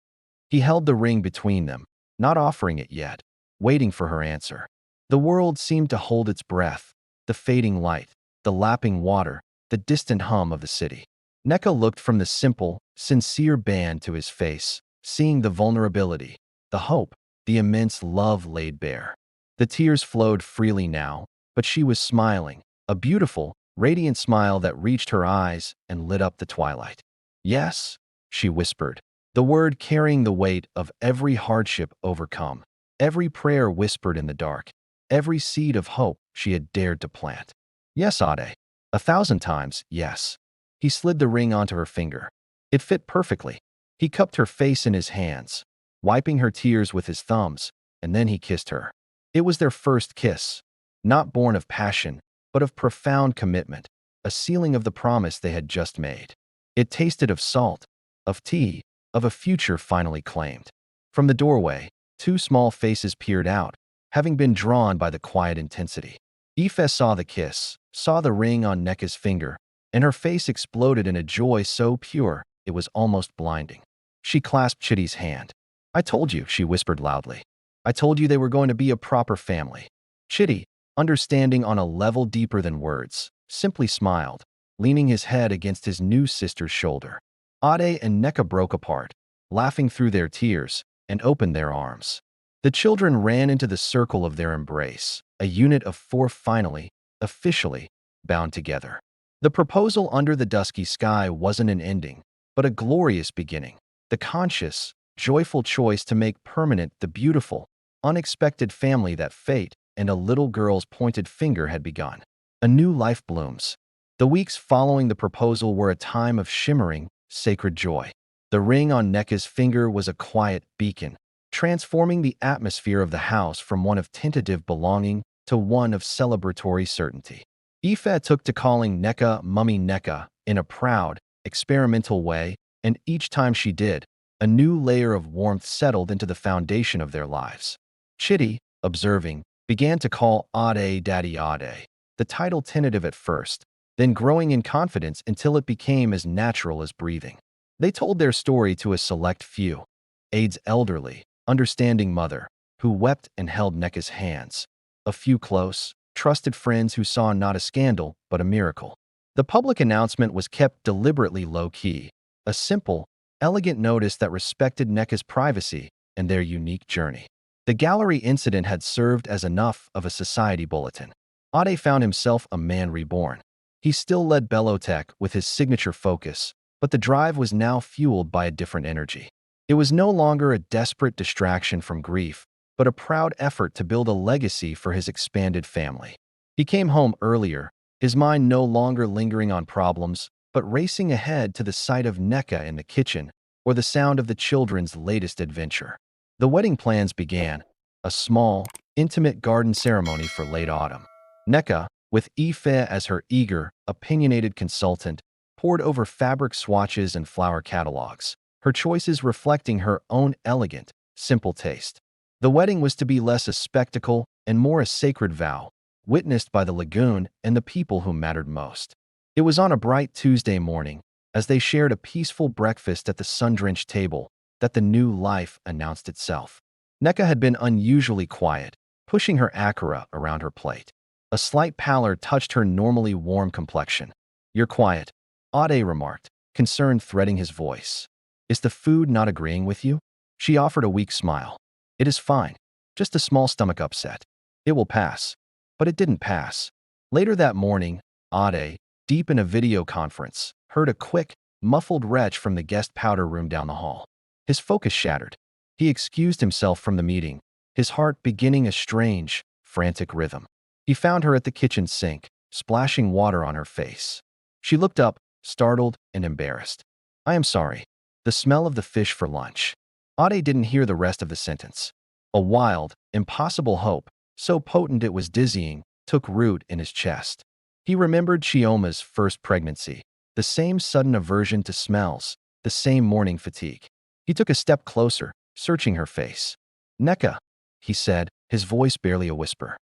He held the ring between them, not offering it yet, waiting for her answer. The world seemed to hold its breath, the fading light, the lapping water, the distant hum of the city. Neka looked from the simple, sincere band to his face, seeing the vulnerability, the hope, the immense love laid bare. The tears flowed freely now, but she was smiling, a beautiful, radiant smile that reached her eyes and lit up the twilight. "Yes," she whispered, the word carrying the weight of every hardship overcome, every prayer whispered in the dark, every seed of hope she had dared to plant. "Yes, Ade. 1,000 times, yes." He slid the ring onto her finger. It fit perfectly. He cupped her face in his hands, wiping her tears with his thumbs, and then he kissed her. It was their first kiss, not born of passion, but of profound commitment, a sealing of the promise they had just made. It tasted of salt, of tea, of a future finally claimed. From the doorway, two small faces peered out, having been drawn by the quiet intensity. Aoife saw the kiss, saw the ring on Nneka's finger, and her face exploded in a joy so pure it was almost blinding. She clasped Chitty's hand. "I told you," she whispered loudly. "I told you they were going to be a proper family." Chitty, understanding on a level deeper than words, simply smiled, leaning his head against his new sister's shoulder. Ade and Nneka broke apart, laughing through their tears, and opened their arms. The children ran into the circle of their embrace, a unit of four finally, officially, bound together. The proposal under the dusky sky wasn't an ending, but a glorious beginning. The conscious, joyful choice to make permanent the beautiful, unexpected family that fate and a little girl's pointed finger had begun. A new life blooms. The weeks following the proposal were a time of shimmering, sacred joy. The ring on Nneka's finger was a quiet beacon, transforming the atmosphere of the house from one of tentative belonging to one of celebratory certainty. Aoife took to calling Nneka Mummy Nneka in a proud, experimental way, and each time she did, a new layer of warmth settled into the foundation of their lives. Chitty, observing, began to call Ade Daddy Ade, the title tentative at first, then growing in confidence until it became as natural as breathing. They told their story to a select few, Ade's elderly, understanding mother, who wept and held Nneka's hands, a few close, trusted friends who saw not a scandal but a miracle. The public announcement was kept deliberately low-key, a simple, elegant notice that respected Nneka's privacy and their unique journey. The gallery incident had served as enough of a society bulletin. Ade found himself a man reborn. He still led Bellotech with his signature focus, but the drive was now fueled by a different energy. It was no longer a desperate distraction from grief, but a proud effort to build a legacy for his expanded family. He came home earlier, his mind no longer lingering on problems, but racing ahead to the sight of Nneka in the kitchen or the sound of the children's latest adventure. The wedding plans began, a small, intimate garden ceremony for late autumn. Nneka, with Aoife as her eager, opinionated consultant, pored over fabric swatches and flower catalogs, her choices reflecting her own elegant, simple taste. The wedding was to be less a spectacle and more a sacred vow, witnessed by the lagoon and the people who mattered most. It was on a bright Tuesday morning, as they shared a peaceful breakfast at the sun-drenched table, that the new life announced itself. Nneka had been unusually quiet, pushing her akara around her plate. A slight pallor touched her normally warm complexion. "You're quiet," Ade remarked, concern threading his voice. "Is the food not agreeing with you?" She offered a weak smile. "It is fine. Just a small stomach upset. It will pass." But it didn't pass. Later that morning, Ade, deep in a video conference, heard a quick, muffled retch from the guest powder room down the hall. His focus shattered. He excused himself from the meeting, his heart beginning a strange, frantic rhythm. He found her at the kitchen sink, splashing water on her face. She looked up, startled and embarrassed. "I am sorry. The smell of the fish for lunch." Ade didn't hear the rest of the sentence. A wild, impossible hope, so potent it was dizzying, took root in his chest. He remembered Chioma's first pregnancy, the same sudden aversion to smells, the same morning fatigue. He took a step closer, searching her face. "Nneka," he said, his voice barely a whisper.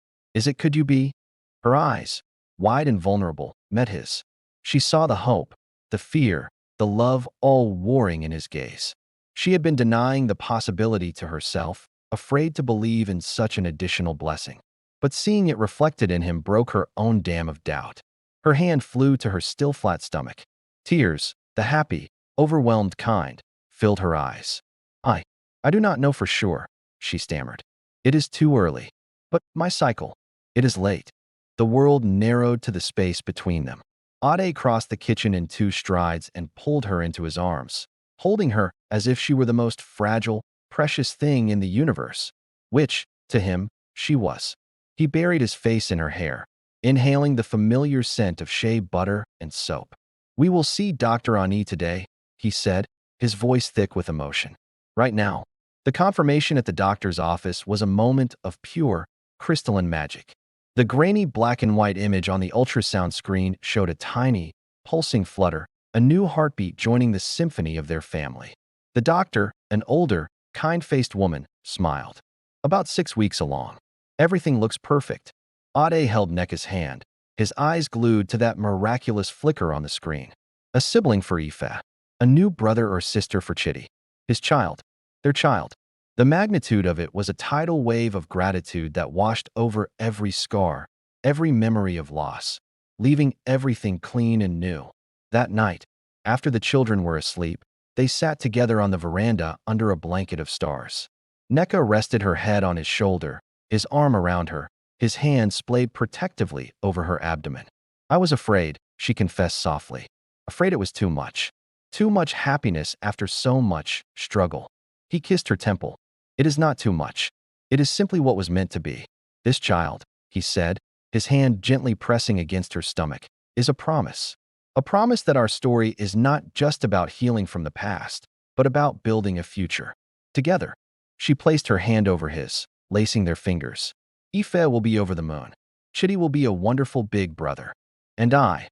Could you be?" Her eyes, wide and vulnerable, met his. She saw the hope, the fear, the love all warring in his gaze. She had been denying the possibility to herself, afraid to believe in such an additional blessing. But seeing it reflected in him broke her own dam of doubt. Her hand flew to her still flat stomach. Tears, the happy, overwhelmed kind, filled her eyes. I do not know for sure," she stammered. "It is too early. But my cycle. It is late." The world narrowed to the space between them. Ade crossed the kitchen in 2 strides and pulled her into his arms, holding her as if she were the most fragile, precious thing in the universe, which, to him, she was. He buried his face in her hair, inhaling the familiar scent of shea butter and soap. "We will see Dr. Ani today," he said, his voice thick with emotion. Right now. The confirmation at the doctor's office was a moment of pure, crystalline magic. The grainy black and white image on the ultrasound screen showed a tiny, pulsing flutter, a new heartbeat joining the symphony of their family. The doctor, an older, kind-faced woman, smiled. "About 6 weeks along." Everything looks perfect. Ade held Neka's hand, his eyes glued to that miraculous flicker on the screen. A sibling for Ife, a new brother or sister for Chitty. His child, their child. The magnitude of it was a tidal wave of gratitude that washed over every scar, every memory of loss, leaving everything clean and new. That night, after the children were asleep, they sat together on the veranda under a blanket of stars. Neka rested her head on his shoulder, his arm around her, his hand splayed protectively over her abdomen. I was afraid, she confessed softly. Afraid it was too much. Too much happiness after so much struggle. He kissed her temple. It is not too much. It is simply what was meant to be. This child, he said, his hand gently pressing against her stomach, is a promise. A promise that our story is not just about healing from the past, but about building a future. Together, she placed her hand over his, lacing their fingers. Ife will be over the moon. Chitty will be a wonderful big brother. And I,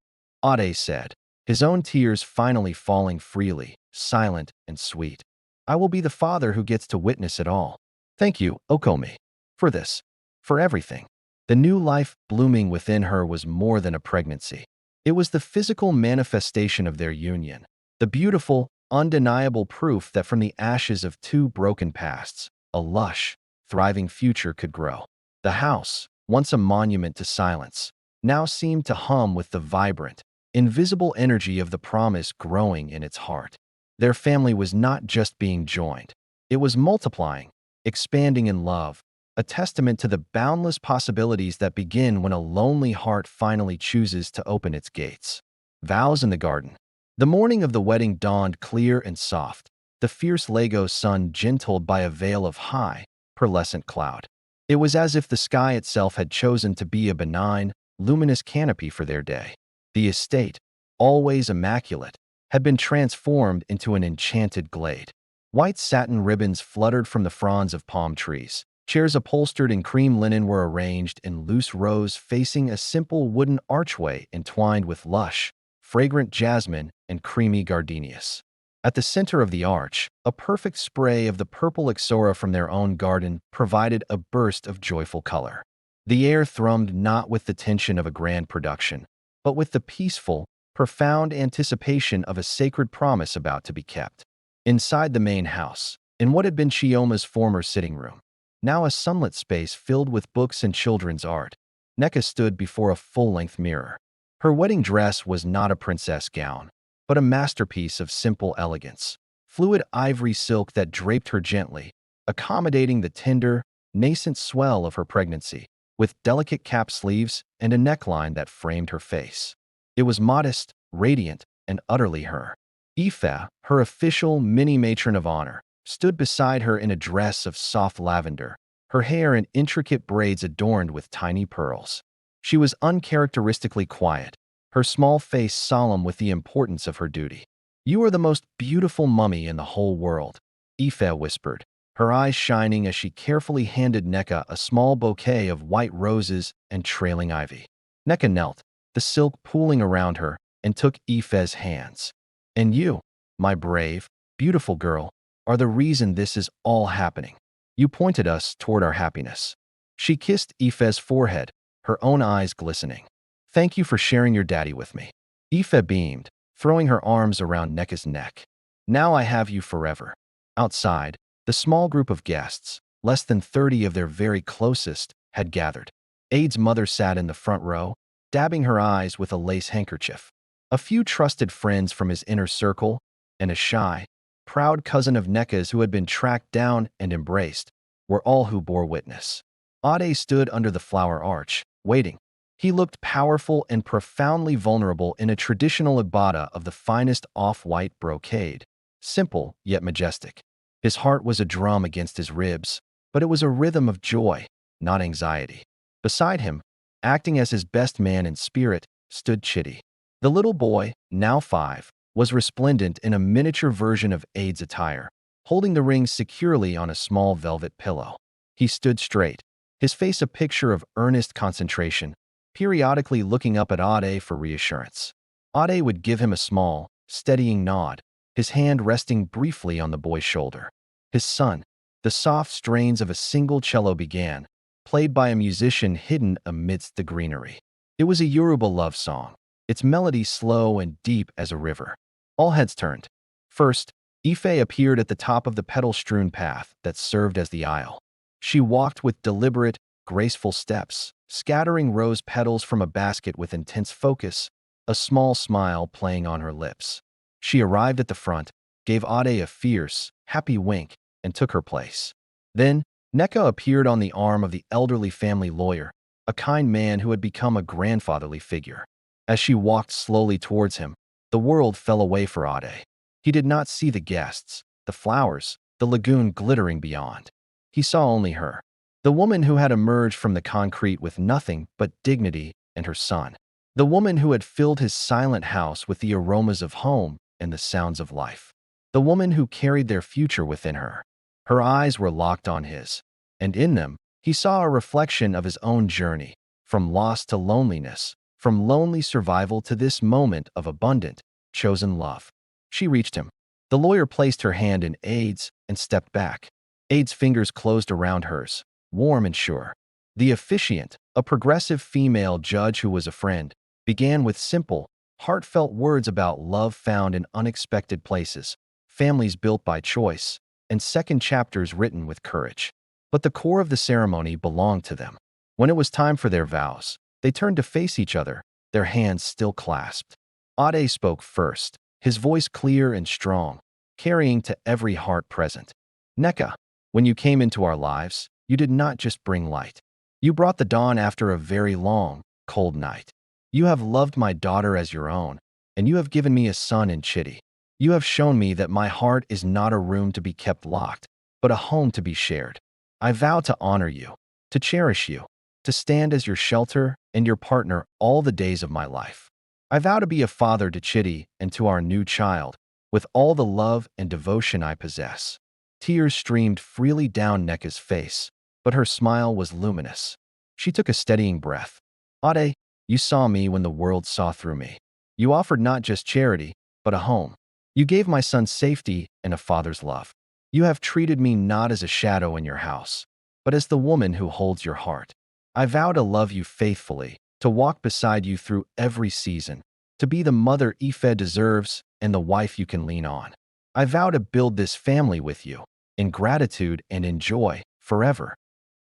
Ade said, his own tears finally falling freely, silent and sweet. I will be the father who gets to witness it all. Thank you, Okomi, for this, for everything. The new life blooming within her was more than a pregnancy. It was the physical manifestation of their union, the beautiful, undeniable proof that from the ashes of two broken pasts, a lush, thriving future could grow. The house, once a monument to silence, now seemed to hum with the vibrant, invisible energy of the promise growing in its heart. Their family was not just being joined. It was multiplying, expanding in love, a testament to the boundless possibilities that begin when a lonely heart finally chooses to open its gates. Vows in the garden. The morning of the wedding dawned clear and soft, the fierce Lagos sun gentled by a veil of high, pearlescent cloud. It was as if the sky itself had chosen to be a benign, luminous canopy for their day. The estate, always immaculate, had been transformed into an enchanted glade. White satin ribbons fluttered from the fronds of palm trees. Chairs upholstered in cream linen were arranged in loose rows facing a simple wooden archway entwined with lush, fragrant jasmine and creamy gardenias. At the center of the arch, a perfect spray of the purple ixora from their own garden provided a burst of joyful color. The air thrummed not with the tension of a grand production, but with the peaceful, profound anticipation of a sacred promise about to be kept. Inside the main house, in what had been Chioma's former sitting room, now a sunlit space filled with books and children's art, Neka stood before a full-length mirror. Her wedding dress was not a princess gown, but a masterpiece of simple elegance. Fluid ivory silk that draped her gently, accommodating the tender, nascent swell of her pregnancy, with delicate cap sleeves and a neckline that framed her face. It was modest, radiant, and utterly her. Ife, her official mini-matron of honor, stood beside her in a dress of soft lavender, her hair in intricate braids adorned with tiny pearls. She was uncharacteristically quiet, her small face solemn with the importance of her duty. "You are the most beautiful mummy in the whole world," Ife whispered, her eyes shining as she carefully handed Neka a small bouquet of white roses and trailing ivy. Neka knelt, the silk pooling around her, and took Ife's hands. "And you, my brave, beautiful girl, are the reason this is all happening. You pointed us toward our happiness." She kissed Ife's forehead, her own eyes glistening. "Thank you for sharing your daddy with me." Ife beamed, throwing her arms around Neka's neck. "Now I have you forever." Outside, the small group of guests, less than 30 of their very closest, had gathered. Ade's mother sat in the front row, dabbing her eyes with a lace handkerchief. A few trusted friends from his inner circle, and a shy, proud cousin of Neka's who had been tracked down and embraced, were all who bore witness. Ade stood under the flower arch, waiting. He looked powerful and profoundly vulnerable in a traditional agbada of the finest off-white brocade, simple yet majestic. His heart was a drum against his ribs, but it was a rhythm of joy, not anxiety. Beside him, acting as his best man in spirit, stood Chitty. The little boy, now 5, was resplendent in a miniature version of Ade's attire, holding the ring securely on a small velvet pillow. He stood straight, his face a picture of earnest concentration, periodically looking up at Ade for reassurance. Ade would give him a small, steadying nod, his hand resting briefly on the boy's shoulder. His son, the soft strains of a single cello began, played by a musician hidden amidst the greenery. It was a Yoruba love song, its melody slow and deep as a river. All heads turned. First, Ife appeared at the top of the petal-strewn path that served as the aisle. She walked with deliberate, graceful steps, scattering rose petals from a basket with intense focus, a small smile playing on her lips. She arrived at the front, gave Ade a fierce, happy wink, and took her place. Then, Nneka appeared on the arm of the elderly family lawyer, a kind man who had become a grandfatherly figure. As she walked slowly towards him, the world fell away for Ade. He did not see the guests, the flowers, the lagoon glittering beyond. He saw only her, the woman who had emerged from the concrete with nothing but dignity and her son. The woman who had filled his silent house with the aromas of home and the sounds of life. The woman who carried their future within her. Her eyes were locked on his, and in them, he saw a reflection of his own journey, from loss to loneliness, from lonely survival to this moment of abundant, chosen love. She reached him. The lawyer placed her hand in Ade's and stepped back. Ade's fingers closed around hers, warm and sure. The officiant, a progressive female judge who was a friend, began with simple, heartfelt words about love found in unexpected places, families built by choice, and second chapters written with courage. But the core of the ceremony belonged to them. When it was time for their vows, they turned to face each other, their hands still clasped. Ade spoke first, his voice clear and strong, carrying to every heart present. Nneka, when you came into our lives, you did not just bring light. You brought the dawn after a very long, cold night. You have loved my daughter as your own, and you have given me a son in Chitty. You have shown me that my heart is not a room to be kept locked, but a home to be shared. I vow to honor you, to cherish you, to stand as your shelter and your partner all the days of my life. I vow to be a father to Chitty and to our new child, with all the love and devotion I possess. Tears streamed freely down Nneka's face, but her smile was luminous. She took a steadying breath. Ade, you saw me when the world saw through me. You offered not just charity, but a home. You gave my son safety and a father's love. You have treated me not as a shadow in your house, but as the woman who holds your heart. I vow to love you faithfully, to walk beside you through every season, to be the mother Ife deserves and the wife you can lean on. I vow to build this family with you, in gratitude and in joy, forever.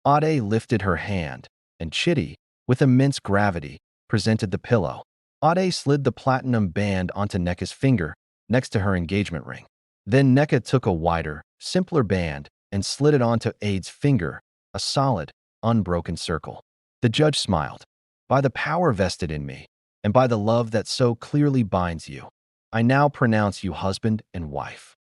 Ade lifted her hand, and Chitty, with immense gravity, presented the pillow. Ade slid the platinum band onto Nneka's finger, next to her engagement ring. Then Nneka took a wider, simpler band and slid it onto Ade's finger, a solid, unbroken circle. The judge smiled. By the power vested in me, and by the love that so clearly binds you, I now pronounce you husband and wife.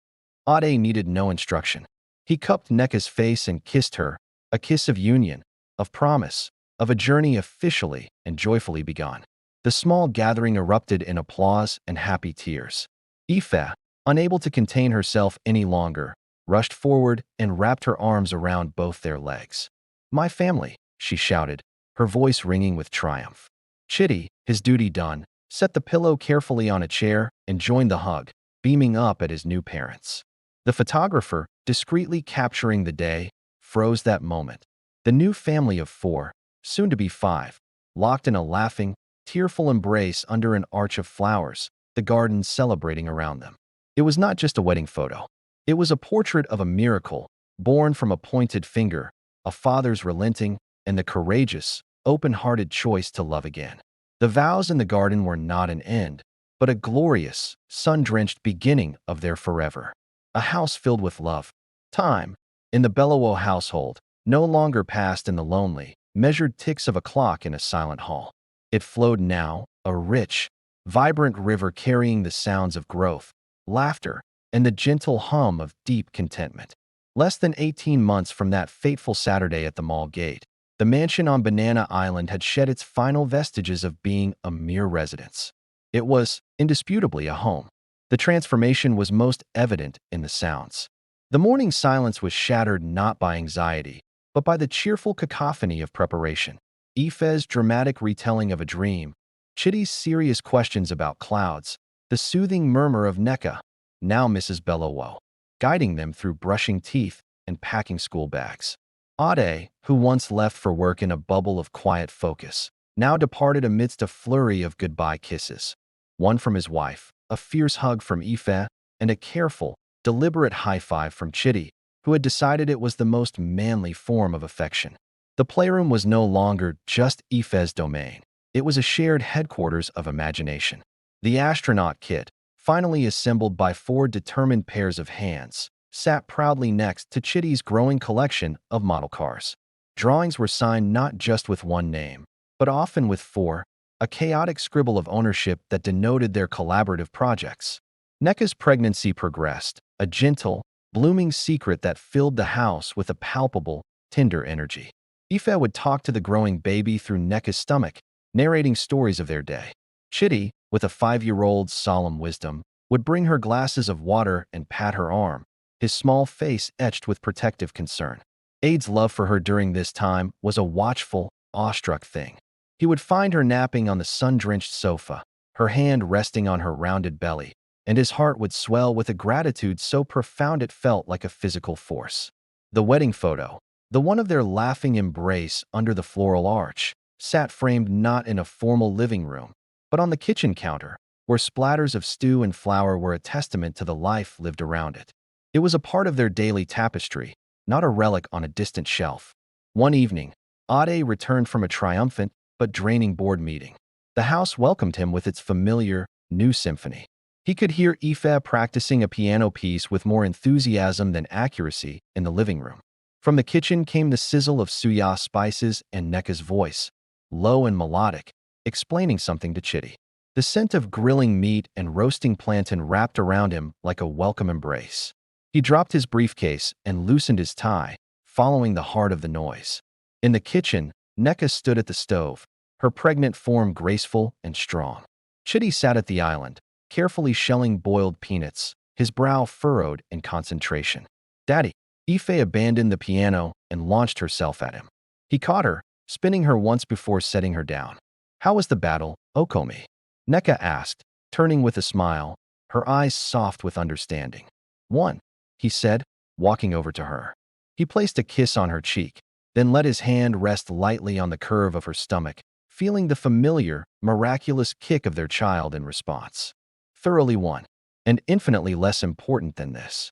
Ade needed no instruction. He cupped Nneka's face and kissed her, a kiss of union, of promise, of a journey officially and joyfully begun. The small gathering erupted in applause and happy tears. Ife, unable to contain herself any longer, rushed forward and wrapped her arms around both their legs. My family, she shouted, her voice ringing with triumph. Chitty, his duty done, set the pillow carefully on a chair and joined the hug, beaming up at his new parents. The photographer, discreetly capturing the day, froze that moment. The new family of 4, soon to be 5, locked in a laughing, tearful embrace under an arch of flowers, the garden celebrating around them. It was not just a wedding photo. It was a portrait of a miracle, born from a pointed finger, a father's relenting, and the courageous, open-hearted choice to love again. The vows in the garden were not an end, but a glorious, sun-drenched beginning of their forever. A house filled with love. Time, in the Bellowo household, no longer passed in the lonely, measured ticks of a clock in a silent hall. It flowed now, a rich, vibrant river carrying the sounds of growth, laughter, and the gentle hum of deep contentment. Less than 18 months from that fateful Saturday at the mall gate, the mansion on Banana Island had shed its final vestiges of being a mere residence. It was, indisputably, a home. The transformation was most evident in the sounds. The morning silence was shattered not by anxiety, but by the cheerful cacophony of preparation. Ife's dramatic retelling of a dream, Chitty's serious questions about clouds, the soothing murmur of Nneka, now Mrs. Bellowo, guiding them through brushing teeth and packing school bags. Ade, who once left for work in a bubble of quiet focus, now departed amidst a flurry of goodbye kisses. One from his wife, a fierce hug from Ife, and a careful, deliberate high-five from Chitty, who had decided it was the most manly form of affection. The playroom was no longer just Ife's domain. It was a shared headquarters of imagination. The astronaut kit, finally assembled by four determined pairs of hands, sat proudly next to Chitty's growing collection of model cars. Drawings were signed not just with one name, but often with four, a chaotic scribble of ownership that denoted their collaborative projects. Neka's pregnancy progressed, a gentle, blooming secret that filled the house with a palpable, tender energy. Ife would talk to the growing baby through Neka's stomach, narrating stories of their day. Chitty, with a 5-year-old's solemn wisdom, would bring her glasses of water and pat her arm, his small face etched with protective concern. Ade's love for her during this time was a watchful, awestruck thing. He would find her napping on the sun-drenched sofa, her hand resting on her rounded belly, and his heart would swell with a gratitude so profound it felt like a physical force. The wedding photo, the one of their laughing embrace under the floral arch, sat framed not in a formal living room, but on the kitchen counter, where splatters of stew and flour were a testament to the life lived around it. It was a part of their daily tapestry, not a relic on a distant shelf. One evening, Ade returned from a triumphant but draining board meeting. The house welcomed him with its familiar, new symphony. He could hear Ife practicing a piano piece with more enthusiasm than accuracy in the living room. From the kitchen came the sizzle of suya spices and Neka's voice, low and melodic, explaining something to Chitty. The scent of grilling meat and roasting plantain wrapped around him like a welcome embrace. He dropped his briefcase and loosened his tie, following the heart of the noise. In the kitchen, Neka stood at the stove, her pregnant form graceful and strong. Chitty sat at the island, carefully shelling boiled peanuts, his brow furrowed in concentration. "Daddy." Ife abandoned the piano and launched herself at him. He caught her, spinning her once before setting her down. "How was the battle, Okomi?" Neka asked, turning with a smile, her eyes soft with understanding. "One," he said, walking over to her. He placed a kiss on her cheek, then let his hand rest lightly on the curve of her stomach, feeling the familiar, miraculous kick of their child in response. Thoroughly won, and infinitely less important than this.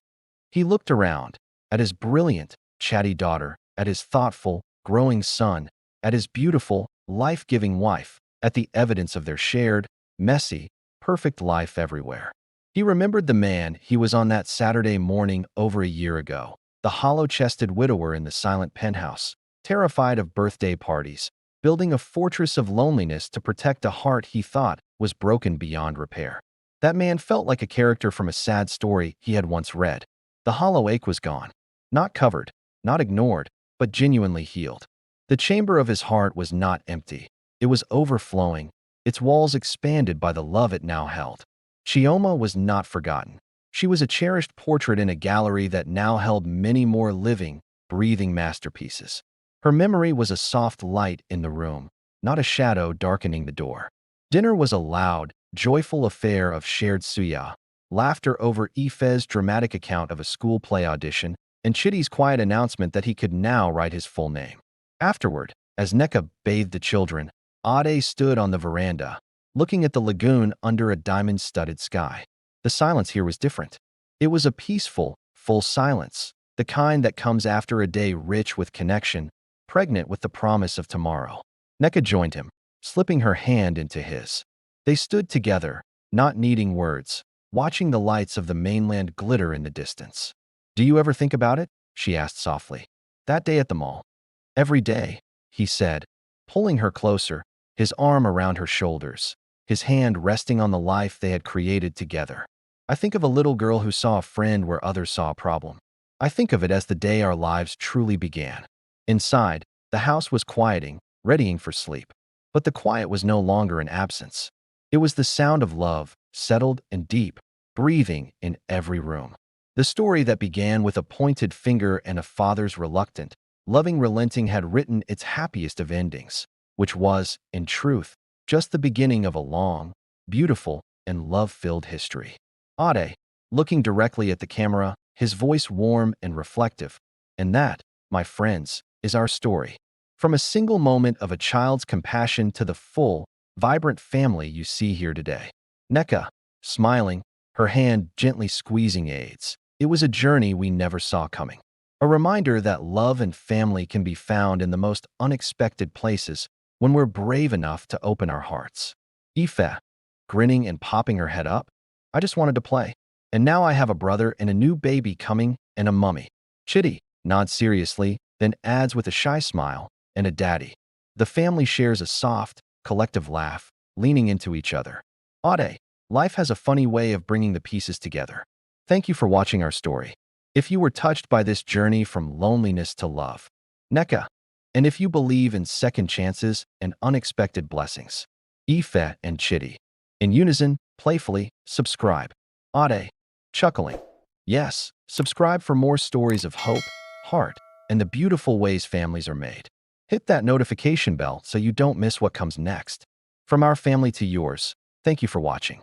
He looked around, at his brilliant, chatty daughter, at his thoughtful, growing son, at his beautiful, life-giving wife, at the evidence of their shared, messy, perfect life everywhere. He remembered the man he was on that Saturday morning over a year ago, the hollow-chested widower in the silent penthouse, terrified of birthday parties, building a fortress of loneliness to protect a heart he thought was broken beyond repair. That man felt like a character from a sad story he had once read. The hollow ache was gone. Not covered, not ignored, but genuinely healed. The chamber of his heart was not empty. It was overflowing, its walls expanded by the love it now held. Chioma was not forgotten. She was a cherished portrait in a gallery that now held many more living, breathing masterpieces. Her memory was a soft light in the room, not a shadow darkening the door. Dinner was a loud, joyful affair of shared suya, laughter over Ife's dramatic account of a school play audition, and Chitty's quiet announcement that he could now write his full name. Afterward, as Neka bathed the children, Ade stood on the veranda, looking at the lagoon under a diamond-studded sky. The silence here was different. It was a peaceful, full silence, the kind that comes after a day rich with connection, pregnant with the promise of tomorrow. Neka joined him, slipping her hand into his. They stood together, not needing words, watching the lights of the mainland glitter in the distance. "Do you ever think about it?" she asked softly. "That day at the mall." "Every day," he said, pulling her closer, his arm around her shoulders, his hand resting on the life they had created together. "I think of a little girl who saw a friend where others saw a problem. I think of it as the day our lives truly began." Inside, the house was quieting, readying for sleep. But the quiet was no longer an absence. It was the sound of love, settled and deep, breathing in every room. The story that began with a pointed finger and a father's reluctant, loving relenting had written its happiest of endings, which was, in truth, just the beginning of a long, beautiful, and love-filled history. Ade, looking directly at the camera, his voice warm and reflective, "And that, my friends, is our story. From a single moment of a child's compassion to the full, vibrant family you see here today. Neka, smiling, her hand gently squeezing Aids. It was a journey we never saw coming. A reminder that love and family can be found in the most unexpected places when we're brave enough to open our hearts. Ife, grinning and popping her head up. I just wanted to play. And now I have a brother and a new baby coming and a mummy. Chitty nods seriously, then adds with a shy smile, and a daddy. The family shares a soft, collective laugh, leaning into each other. Ade, life has a funny way of bringing the pieces together. Thank you for watching our story. If you were touched by this journey from loneliness to love, Neka, and if you believe in second chances and unexpected blessings, Ife and Chitty, in unison, playfully, subscribe. Ade, chuckling. Yes, subscribe for more stories of hope, heart, and the beautiful ways families are made. Hit that notification bell so you don't miss what comes next. From our family to yours, thank you for watching.